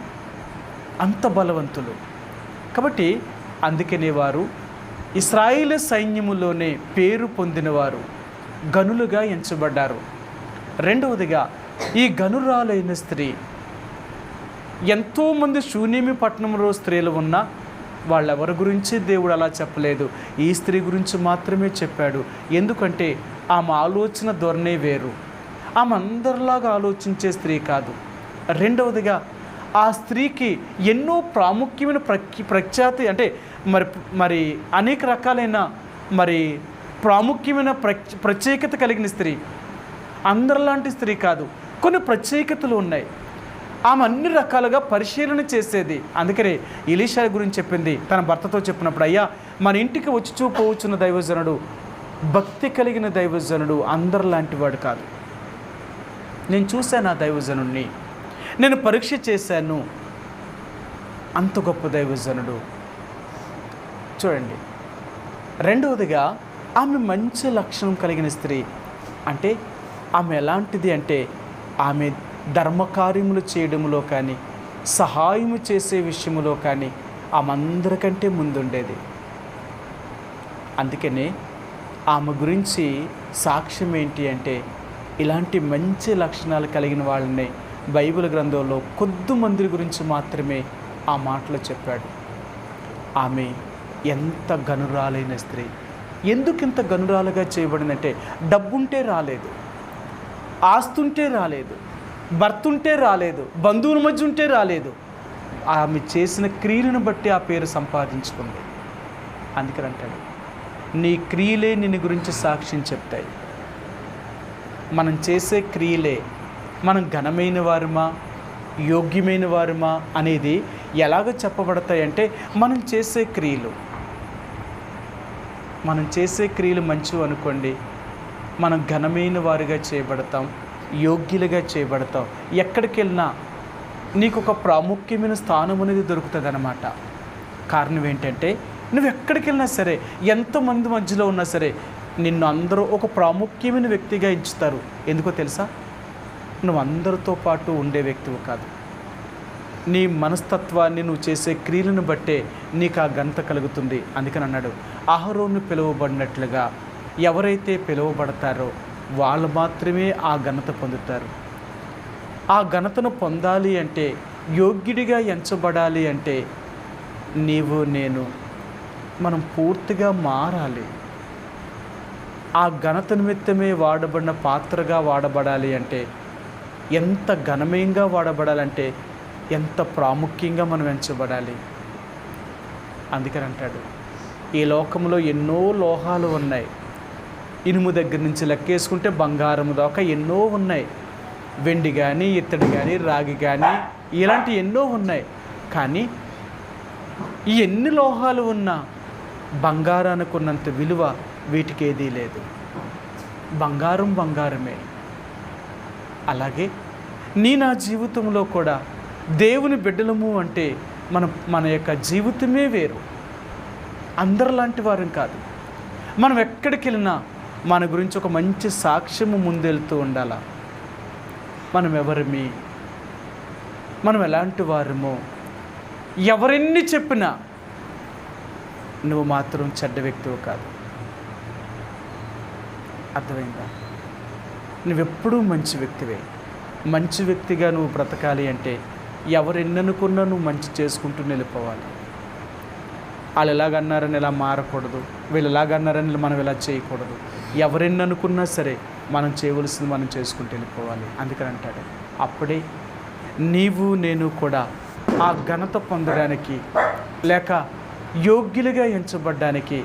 అంత బలవంతులు. కాబట్టి అందుకనే వారు ఇశ్రాయేలు సైన్యములోనే పేరు పొందినవారు, గనులుగా ఎంచబడ్డారు. రెండవదిగా ఈ గనురాలైన స్త్రీ, ఎంతోమంది శూన్యమి పట్టణంలో స్త్రీలు ఉన్నా వాళ్ళెవరి గురించి దేవుడు అలా చెప్పలేదు, ఈ స్త్రీ గురించి మాత్రమే చెప్పాడు. ఎందుకంటే ఆమె ఆలోచన ధోరణే వేరు, ఆమె అందరిలాగా ఆలోచించే స్త్రీ కాదు. రెండవదిగా ఆ స్త్రీకి ఎన్నో ప్రాముఖ్యమైన ప్రఖ్యాతి అంటే మరి అనేక రకాలైన ప్రాముఖ్యమైన ప్రత్యేకత కలిగిన స్త్రీ. అందరిలాంటి స్త్రీ కాదు, కొన్ని ప్రత్యేకతలు ఉన్నాయి. ఆమె అన్ని రకాలుగా పరిశీలన చేసేది. అందుకనే ఎలీషా గురించి చెప్పింది, తన భర్తతో చెప్పినప్పుడు, అయ్యా మన ఇంటికి వచ్చి పోవచ్చున్న దైవజనుడు భక్తి కలిగిన దైవజనుడు, అందరిలాంటి వాడు కాదు. నేను చూశాను ఆ దైవజనుడిని, నేను పరీక్ష చేశాను, అంత గొప్ప దైవజనుడు. చూడండి, రెండవదిగా ఆమె మంచి లక్షణం కలిగిన స్త్రీ. అంటే ఆమె ఎలాంటిది అంటే, ఆమె ధర్మకార్యములు చేయడంలో కానీ, సహాయము చేసే విషయంలో కానీ ఆమె అందరికంటే ముందుండేది. అందుకనే ఆమె గురించి సాక్ష్యం ఏంటి అంటే, ఇలాంటి మంచి లక్షణాలు కలిగిన వాళ్ళని బైబిల్ గ్రంథంలో కొద్ది మంది గురించి మాత్రమే ఆ మాటలు చెప్పాడు. ఆమె ఎంత గనురాలైన స్త్రీ. ఎందుకు ఇంత గనురాలుగా చేయబడిందంటే డబ్బుంటే రాలేదు, ఆస్తుంటే రాలేదు, భర్త ఉంటే రాలేదు, బంధువుల మధ్య ఉంటే రాలేదు. ఆమె చేసిన క్రియలను బట్టి ఆ పేరు సంపాదించుకుంది. అందుకని అంటాడు, నీ క్రియలే నిన్ను గురించి సాక్ష్యం చెప్తాయి. మనం చేసే క్రియలే మనం ఘనమైన వారమా యోగ్యమైన వారమా అనేది ఎలాగ చెప్పబడతాయంటే మనం చేసే క్రియలు మంచివి అనుకోండి, మనం ఘనమైన వారిగా చేయబడతాం, యోగ్యులుగా చేయబడతాం. ఎక్కడికి వెళ్ళినా నీకు ఒక ప్రాముఖ్యమైన స్థానం అనేది దొరుకుతుంది అన్నమాట. కారణం ఏంటంటే నువ్వు ఎక్కడికి వెళ్ళినా సరే, ఎంతమంది మధ్యలో ఉన్నా సరే, నిన్ను అందరూ ఒక ప్రాముఖ్యమైన వ్యక్తిగా ఎంచుతారు. ఎందుకో తెలుసా? నువ్వు అందరితో పాటు ఉండే వ్యక్తివి కాదు. నీ మనస్తత్వాన్ని, నువ్వు చేసే క్రియలను బట్టే నీకు ఆ ఘనత కలుగుతుంది. అందుకని అన్నాడు, అహరోను పిలువబడినట్లుగా ఎవరైతే పిలువబడతారో వాళ్ళు మాత్రమే ఆ ఘనత పొందుతారు. ఆ ఘనతను పొందాలి అంటే, యోగ్యుడిగా ఎంచబడాలి అంటే నీవు నేను మనం పూర్తిగా మారాలి. ఆ ఘనత నిమిత్తమే వాడబడిన పాత్రగా వాడబడాలి అంటే, ఎంత ఘనమయంగా వాడబడాలంటే ఎంత ప్రాముఖ్యంగా మనం ఎంచబడాలి. అందుకని అంటాడు, ఈ లోకంలో ఎన్నో లోహాలు ఉన్నాయి. ఇనుము దగ్గర నుంచి లెక్కేసుకుంటే బంగారం దాకా ఎన్నో ఉన్నాయి. వెండి కానీ, ఇత్తడి కానీ, రాగి కానీ, ఇలాంటి ఎన్నో ఉన్నాయి. కానీ ఈ ఎన్ని లోహాలు ఉన్నా బంగారానికి ఉన్నంత విలువ వీటికి ఏదీ లేదు. బంగారం బంగారమే. అలాగే నా జీవితంలో కూడా దేవుని బిడ్డలము అంటే మన యొక్క జీవితమే వేరు. అందరిలాంటి వారం కాదు. మనం ఎక్కడికి వెళ్ళినా మన గురించి ఒక మంచి సాక్ష్యము ముందెళ్తూ ఉండాలా. మనం ఎవరిమి, మనం ఎలాంటి వారమో ఎవరెన్ని చెప్పినా నువ్వు మాత్రం చెడ్డ వ్యక్తివి కాదు. అర్థమైందా? నువ్వెప్పుడూ మంచి వ్యక్తివే. మంచి వ్యక్తిగా నువ్వు బ్రతకాలి అంటే ఎవరెన్ననుకున్నా నువ్వు మంచి చేసుకుంటూ వెళ్ళిపోవాలి. వాళ్ళు ఎలాగన్నారని ఇలా మారకూడదు, వీళ్ళు ఎలాగన్నారని మనం ఇలా చేయకూడదు. ఎవరెన్ననుకున్నా సరే మనం చేయవలసింది మనం చేసుకుంటూ వెళ్ళిపోవాలి. అందుకని అంటాడు, అప్పుడే నీవు నేను కూడా ఆ ఘనత పొందడానికి లేక యోగ్యులుగా ఎంచబడ్డానికి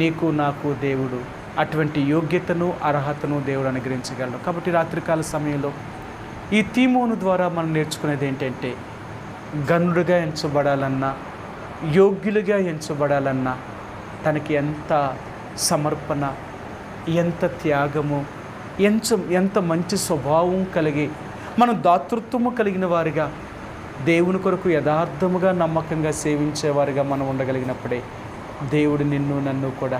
నీకు నాకు దేవుడు అటువంటి యోగ్యతను అర్హతను దేవుడు అనుగ్రహించగలడు. కాబట్టి రాత్రికాల సమయంలో ఈ తీమోను ద్వారా మనం నేర్చుకునేది ఏంటంటే, గనుడుగా ఎంచబడాలన్నా యోగ్యులుగా ఎంచబడాలన్నా తనకి ఎంత సమర్పణ, ఎంత త్యాగము, ఎంత మంచి స్వభావం కలిగి మనం దాతృత్వము కలిగిన వారిగా దేవుని కొరకు యథార్థముగా నమ్మకంగా సేవించేవారిగా మనం ఉండగలిగినప్పుడే దేవుడు నిన్ను నన్ను కూడా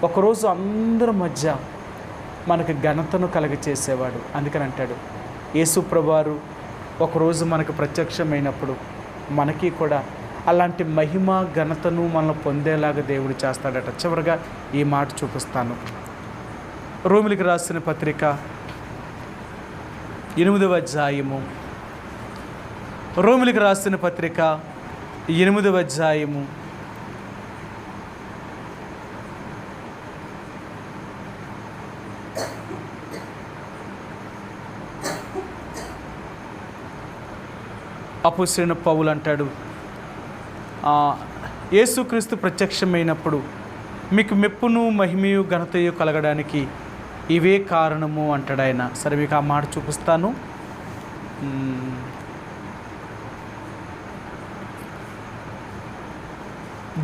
ఒకరోజు అందరి మధ్య మనకు ఘనతను కలగచేసేవాడు. అందుకని అంటాడు, యేసు ప్రభువారు ఒకరోజు మనకు ప్రత్యక్షమైనప్పుడు మనకి కూడా అలాంటి మహిమ ఘనతను మనం పొందేలాగా దేవుడు చేస్తాడట. చివరిగా ఈ మాట చూపిస్తాను. రోమిలికి రాసిన పత్రిక 8వ అధ్యాయము, రోమిలికి రాసిన పత్రిక 8వ అధ్యాయము 'అపోస్తలుడైన పౌలు అంటాడు, యేసుక్రీస్తు ప్రత్యక్షమైనప్పుడు మీకు మెప్పును మహిమయు ఘనతయు కలగడానికి ఇవే కారణము అంటాడు ఆయన. సరే, మీకు ఆ మాట చూపిస్తాను.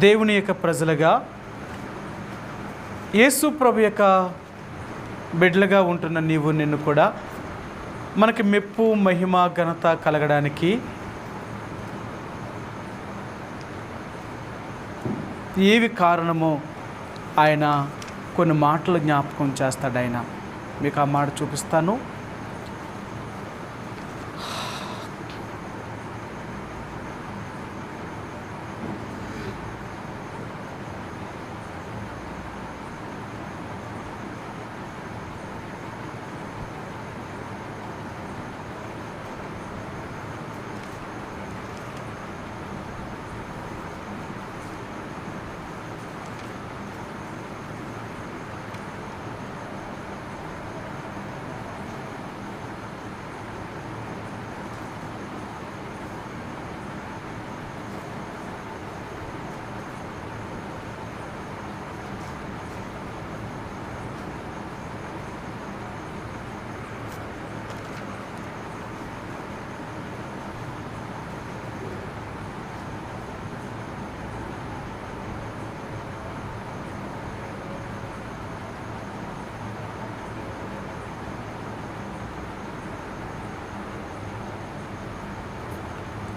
దేవుని యొక్క ప్రజలుగా, యేసు ప్రభు యొక్క బిడ్డలుగా ఉంటున్న నీవు నిన్ను కూడా మనకి మెప్పు మహిమ ఘనత కలగడానికి ఏవి కారణమో ఆయన కొన్ని మాటలు జ్ఞాపకం చేస్తాడు. ఆయన మీకు ఆ మాట చూపిస్తాను.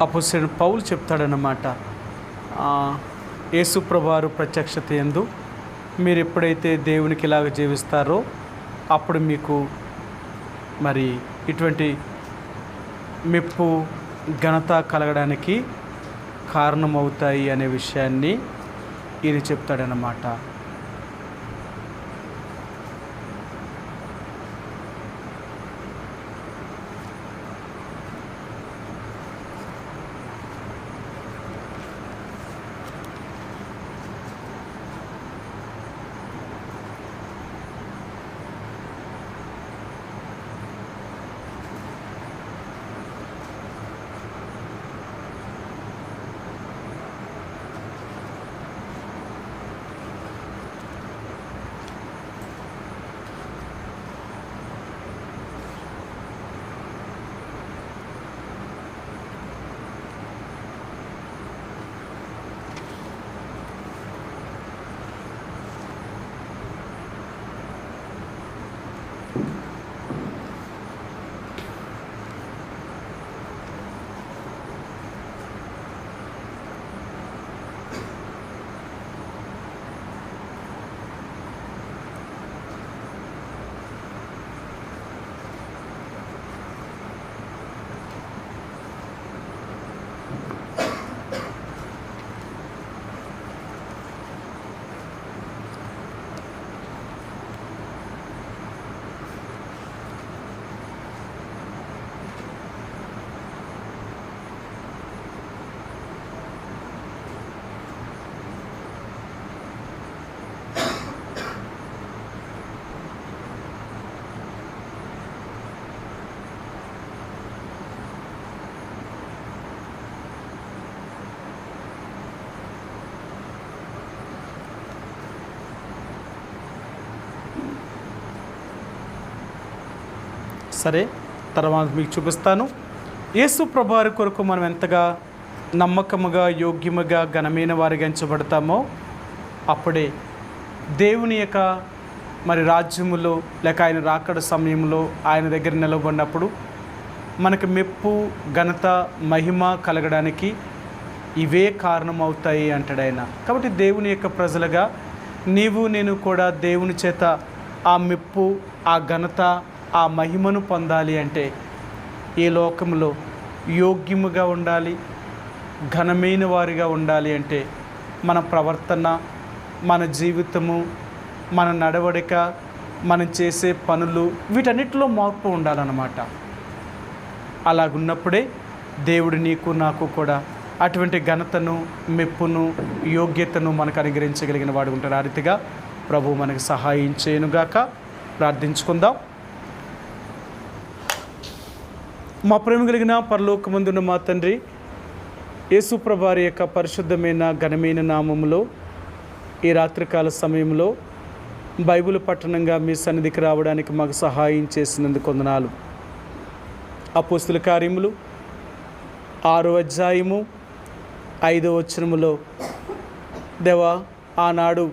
అపోస్తలుడైన పౌలు చెప్తాడన్నమాట. యేసు ప్రభువారు ప్రత్యక్షత యందు మీరు ఎప్పుడైతే దేవునికి ఇలాగ జీవిస్తారో అప్పుడు మీకు మరి ఇటువంటి మెప్పు ఘనత కలగడానికి కారణమవుతాయి అనే విషయాన్ని ఈయన చెప్తాడన్నమాట. సరే, తర్వాత మీకు చూపిస్తాను. యేసు ప్రభువారి కొరకు మనం ఎంతగా నమ్మకముగా, యోగ్యముగా, ఘనమైన వారిగా ఎంచబడతామో అప్పుడే దేవుని యొక్క మరి రాజ్యములో లేక ఆయన రాకడ సమయంలో ఆయన దగ్గర నిలబడినప్పుడు మనకు మెప్పు, ఘనత, మహిమ కలగడానికి ఇవే కారణమవుతాయి అంటాడు ఆయన. కాబట్టి దేవుని యొక్క ప్రజలుగా నీవు నేను కూడా దేవుని చేత ఆ మెప్పు, ఆ ఘనత, ఆ మహిమను పొందాలి అంటే ఈ లోకంలో యోగ్యముగా ఉండాలి, ఘనమైన వారిగా ఉండాలి అంటే మన ప్రవర్తన, మన జీవితము, మన నడవడిక, మనం చేసే పనులు వీటన్నిటిలో మార్పు ఉండాలన్నమాట. అలాగున్నప్పుడే దేవుడు నీకు నాకు కూడా అటువంటి ఘనతను, మెప్పును, యోగ్యతను మనకు అనుగ్రహించగలిగిన వాడు ఉంటాడు. ఆ రీతిగా ప్రభువు మనకు సహాయం చేయనుగాక. ప్రార్థించుకుందాం. మా ప్రేమ కలిగిన పరలోకమందున్న మా తండ్రి, యేసు ప్రభువారి యొక్క పరిశుద్ధమైన ఘనమైన నామములో ఈ రాత్రికాల సమయంలో బైబిల్ పట్టణంగా మీ సన్నిధికి రావడానికి మాకు సహాయం చేసినందుకు వందనాలు. అపోస్తుల కార్యములు 6వ అధ్యాయము 5వ వచనములో దేవా, ఆనాడు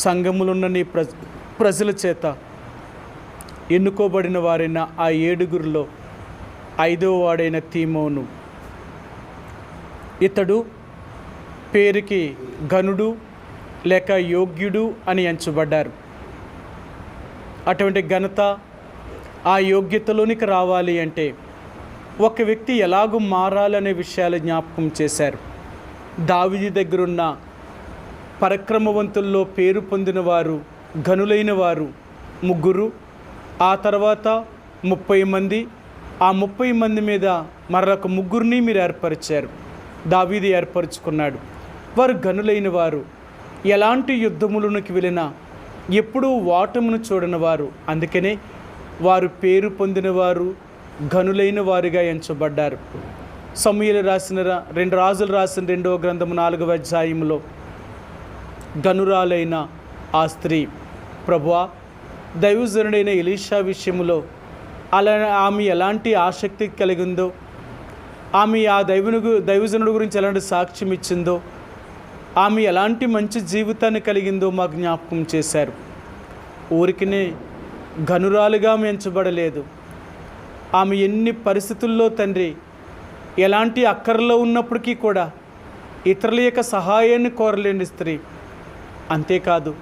సంఘములున్న నీ ప్రజల చేత ఎన్నుకోబడిన వారైన ఆ 7గురిలో 5వ వాడైన తీమోను, ఇతడు పేరుకి ఘనుడు లేక యోగ్యుడు అని ఎంచబడ్డారు. అటువంటి ఘనత, ఆ యోగ్యతలోనికి రావాలి అంటే ఒక వ్యక్తి ఎలాగూ మారాలనే విషయాలు జ్ఞాపకం చేశారు. దావీదు దగ్గరున్న పరాక్రమవంతుల్లో పేరు పొందిన వారు, ఘనులైన వారు 3, ఆ తర్వాత 30 మంది. ఆ 30 మంది మీద మరొక 3 మీరు ఏర్పరిచారు. దావీదు ఏర్పరచుకున్నాడు. వారు ఘనులైన వారు, ఎలాంటి యుద్ధములకు వెళ్ళినా ఎప్పుడూ ఓటమును చూడని వారు. అందుకనే వారు పేరు పొందినవారు, ఘనులైన వారుగా ఎంచబడ్డారు. సమూయేలు రాసిన 2 రాజులు రాసిన 2వ గ్రంథము 4వ అధ్యాయంలో ఘనురాలైన ఆ స్త్రీ, ప్రభువా, దైవజనుడైన ఎలీషా విషయంలో ఆమె ఎలాంటి ఆసక్తి కలిగిందో, ఆమె ఆ దైవజనుడు గురించి ఎలాంటి సాక్ష్యం ఇచ్చిందో, ఆమె ఎలాంటి మంచి జీవితాన్ని కలిగిందో మాకు జ్ఞాపకం చేశారు. ఊరికినే ఘనురాలుగా ఎంచబడలేదు. ఆమె ఎన్ని పరిస్థితుల్లో తండ్రి ఎలాంటి అక్కరలో ఉన్నప్పటికీ కూడా ఇతరుల యొక్క సహాయాన్ని కోరలేని స్త్రీ. అంతేకాదు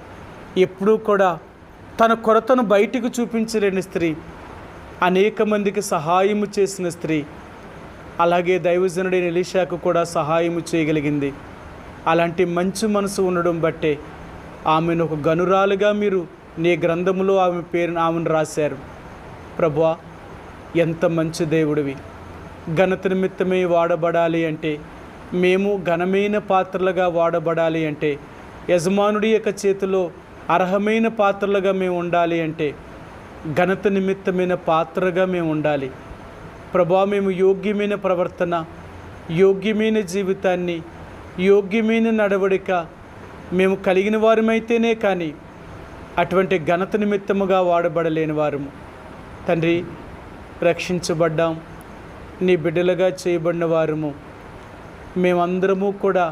ఎప్పుడూ కూడా తన కొరతను బయటికి చూపించలేని స్త్రీ, అనేక మందికి సహాయము చేసిన స్త్రీ. అలాగే దైవజనుడైన ఎలీషాకు కూడా సహాయము చేయగలిగింది. అలాంటి మంచి మనసు ఉండడం బట్టే ఆమెను ఒక గనురాలుగా మీరు నీ గ్రంథములో ఆమెను రాశారు. ప్రభువా, ఎంత మంచి దేవుడివి. ఘనత నిమిత్తమే వాడబడాలి అంటే, మేము ఘనమైన పాత్రలుగా వాడబడాలి అంటే, యజమానుడి యొక్క చేతిలో అర్హమైన పాత్రలుగా మేము ఉండాలి అంటే, ఘనత నిమిత్తమైన పాత్రగా మేము ఉండాలి. ప్రభువా, మేము యోగ్యమైన ప్రవర్తన, యోగ్యమైన జీవితాన్ని, యోగ్యమైన నడవడిక మేము కలిగిన వారమైతేనే కానీ అటువంటి ఘనత నిమిత్తముగా వాడబడలేని వారము. తండ్రి, రక్షించబడ్డాం, నీ బిడ్డలుగా చేయబడిన వారము. మేమందరము కూడా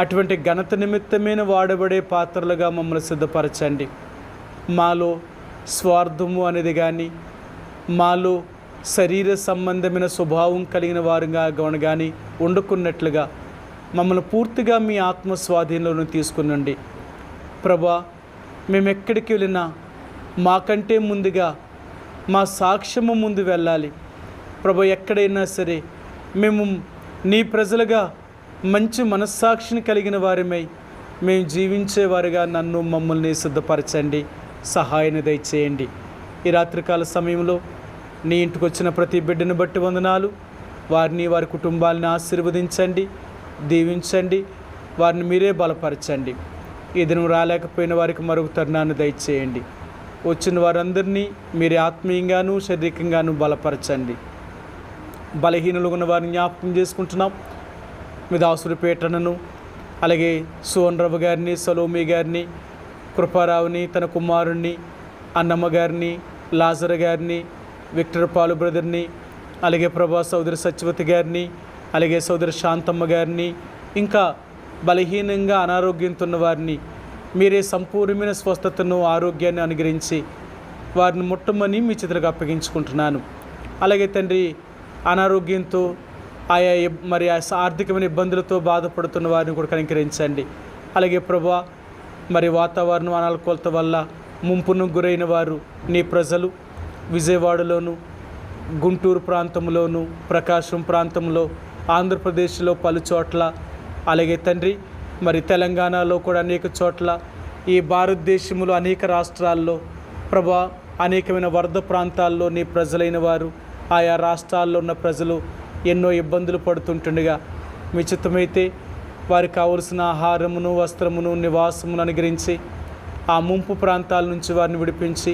అటువంటి ఘనత నిమిత్తమైన వాడబడే పాత్రలుగా మమ్మల్ని సిద్ధపరచండి. మాలో స్వార్థము అనేది కానీ, మాలో శరీర సంబంధమైన స్వభావం కలిగిన వారుగా కానీ వండుకున్నట్లుగా మమ్మల్ని పూర్తిగా మీ ఆత్మ స్వాధీనంలో తీసుకునండి. ప్రభా, మేము ఎక్కడికి వెళ్ళినా మాకంటే ముందుగా మా సాక్ష్యము ముందు వెళ్ళాలి. ప్రభా, ఎక్కడైనా సరే మేము నీ ప్రజలుగా మంచి మనస్సాక్షిని కలిగిన వారిమై మేము జీవించేవారుగా నన్ను మమ్మల్ని సిద్ధపరచండి, సహాయాన్ని దయచేయండి. ఈ రాత్రికాల సమయంలో నీ ఇంటికి వచ్చిన ప్రతి బిడ్డను బట్టి వందనాలు. వారిని, వారి కుటుంబాలని ఆశీర్వదించండి, దీవించండి, వారిని మీరే బలపరచండి. ఈ దినం రాలేకపోయిన వారికి మరొక తరుణాన్ని దయచేయండి. వచ్చిన వారందరినీ మీరే ఆత్మీయంగాను శారీరకంగాను బలపరచండి. బలహీనులు ఉన్న వారిని జ్ఞాపకం చేసుకుంటున్నాం. మీ దాసుడి పేటనను, అలాగే సోనరవ్వ గారిని, సలోమి గారిని, కృపారావుని, తన కుమారుణ్ణి, అన్నమ్మ గారిని, లాజర్ గారిని, విక్టర్ పాలు బ్రదర్ని, అలాగే ప్రభా సోదరి సత్యవతి గారిని, అలాగే సోదరి శాంతమ్మ గారిని, ఇంకా బలహీనంగా అనారోగ్యంతో ఉన్న వారిని మీరే సంపూర్ణమైన స్వస్థతను, ఆరోగ్యాన్ని అనుగ్రహించి వారిని ముట్టమని మీ చేతులకు అప్పగించుకుంటున్నాను. అలాగే తండ్రి, అనారోగ్యంతో ఆయా మరి ఆర్థికమైన ఇబ్బందులతో బాధపడుతున్న వారిని కూడా కనికరించండి. అలాగే ప్రభా, మరి వాతావరణం అనానుకూలత వల్ల ముంపును గురైన వారు నీ ప్రజలు విజయవాడలోను, గుంటూరు ప్రాంతంలోను, ప్రకాశం ప్రాంతంలో, ఆంధ్రప్రదేశ్లో పలు చోట్ల, అలాగే తండ్రి మరి తెలంగాణలో కూడా అనేక చోట్ల, ఈ భారతదేశంలో అనేక రాష్ట్రాల్లో ప్రభా అనేకమైన వరద ప్రాంతాల్లో నీ ప్రజలైన వారు, ఆయా రాష్ట్రాల్లో ఉన్న ప్రజలు ఎన్నో ఇబ్బందులు పడుతుంటుండగా మీ చిత్తమైతే వారికి కావలసిన ఆహారమును, వస్త్రమును, నివాసమును అనుగ్రహించి ఆ ముంపు ప్రాంతాల నుంచి వారిని విడిపించి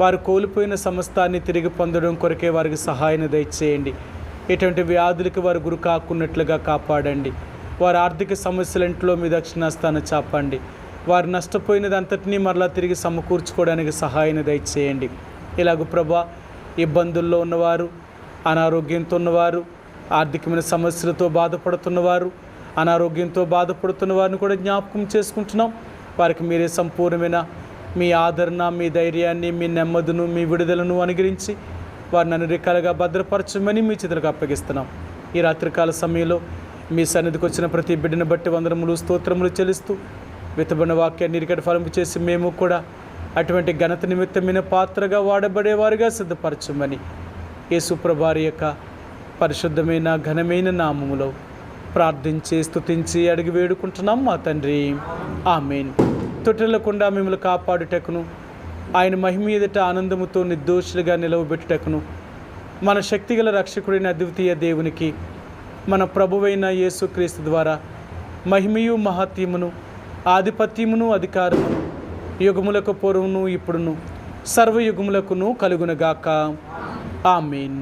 వారు కోల్పోయిన సమస్తాన్ని తిరిగి పొందడం కొరకే వారికి సహాయాన్ని దయచేయండి. ఎటువంటి వ్యాధులకి వారు గురి కాకున్నట్లుగా కాపాడండి. వారి ఆర్థిక సమస్యలంట్లో మీ దక్షిణాస్థానం చాపండి. వారు నష్టపోయినది అంతటినీ మరలా తిరిగి సమకూర్చుకోవడానికి సహాయాన్ని దయచేయండి. ఇలాగ ప్రభా, ఇబ్బందుల్లో ఉన్నవారు, అనారోగ్యంతో ఉన్నవారు, ఆర్థికమైన సమస్యలతో బాధపడుతున్నవారు, అనారోగ్యంతో బాధపడుతున్న వారిని కూడా జ్ఞాపకం చేసుకుంటున్నాం. వారికి మీరే సంపూర్ణమైన మీ ఆదరణ, మీ ధైర్యాన్ని, మీ నెమ్మదును, మీ విడుదలను అనుగ్రహించి వారిని అన్ని రకాలుగా భద్రపరచమని మీ చేతులకు అప్పగిస్తున్నాం. ఈ రాత్రికాల సమయంలో మీ సన్నిధికి వచ్చిన ప్రతి బిడ్డను బట్టి వందనములు, స్తోత్రములు చెల్లిస్తూ విత్తబడిన వాక్యాన్ని ఇరికటి ఫలింపు చేసి మేము కూడా అటువంటి ఘనత నిమిత్తమైన పాత్రగా వాడబడేవారుగా సిద్ధపరచమని యేసు ప్రభువారి యొక్క పరిశుద్ధమైన ఘనమైన నామములో ప్రార్థించి స్తుతించి అడిగి వేడుకుంటున్నాం మా తండ్రి, ఆమేన్. తొట్టిల్లకుండా మిమ్మల్ని కాపాడుటకును, ఆయన మహిమ ఎదుట ఆనందముతో నిర్దోషులుగా నిలవబెట్టుటకును మన శక్తిగల రక్షకుడైన అద్వితీయ దేవునికి, మన ప్రభువైన యేసుక్రీస్తు ద్వారా మహిమయు మహత్యమును, ఆధిపత్యమును, అధికారమును యుగములకు పూర్వమును ఇప్పుడును సర్వయుగములకును కలుగునగాక. ఆమేన్.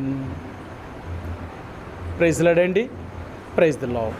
ప్రైజ్ లార్డ్ అండి. Praise the lord.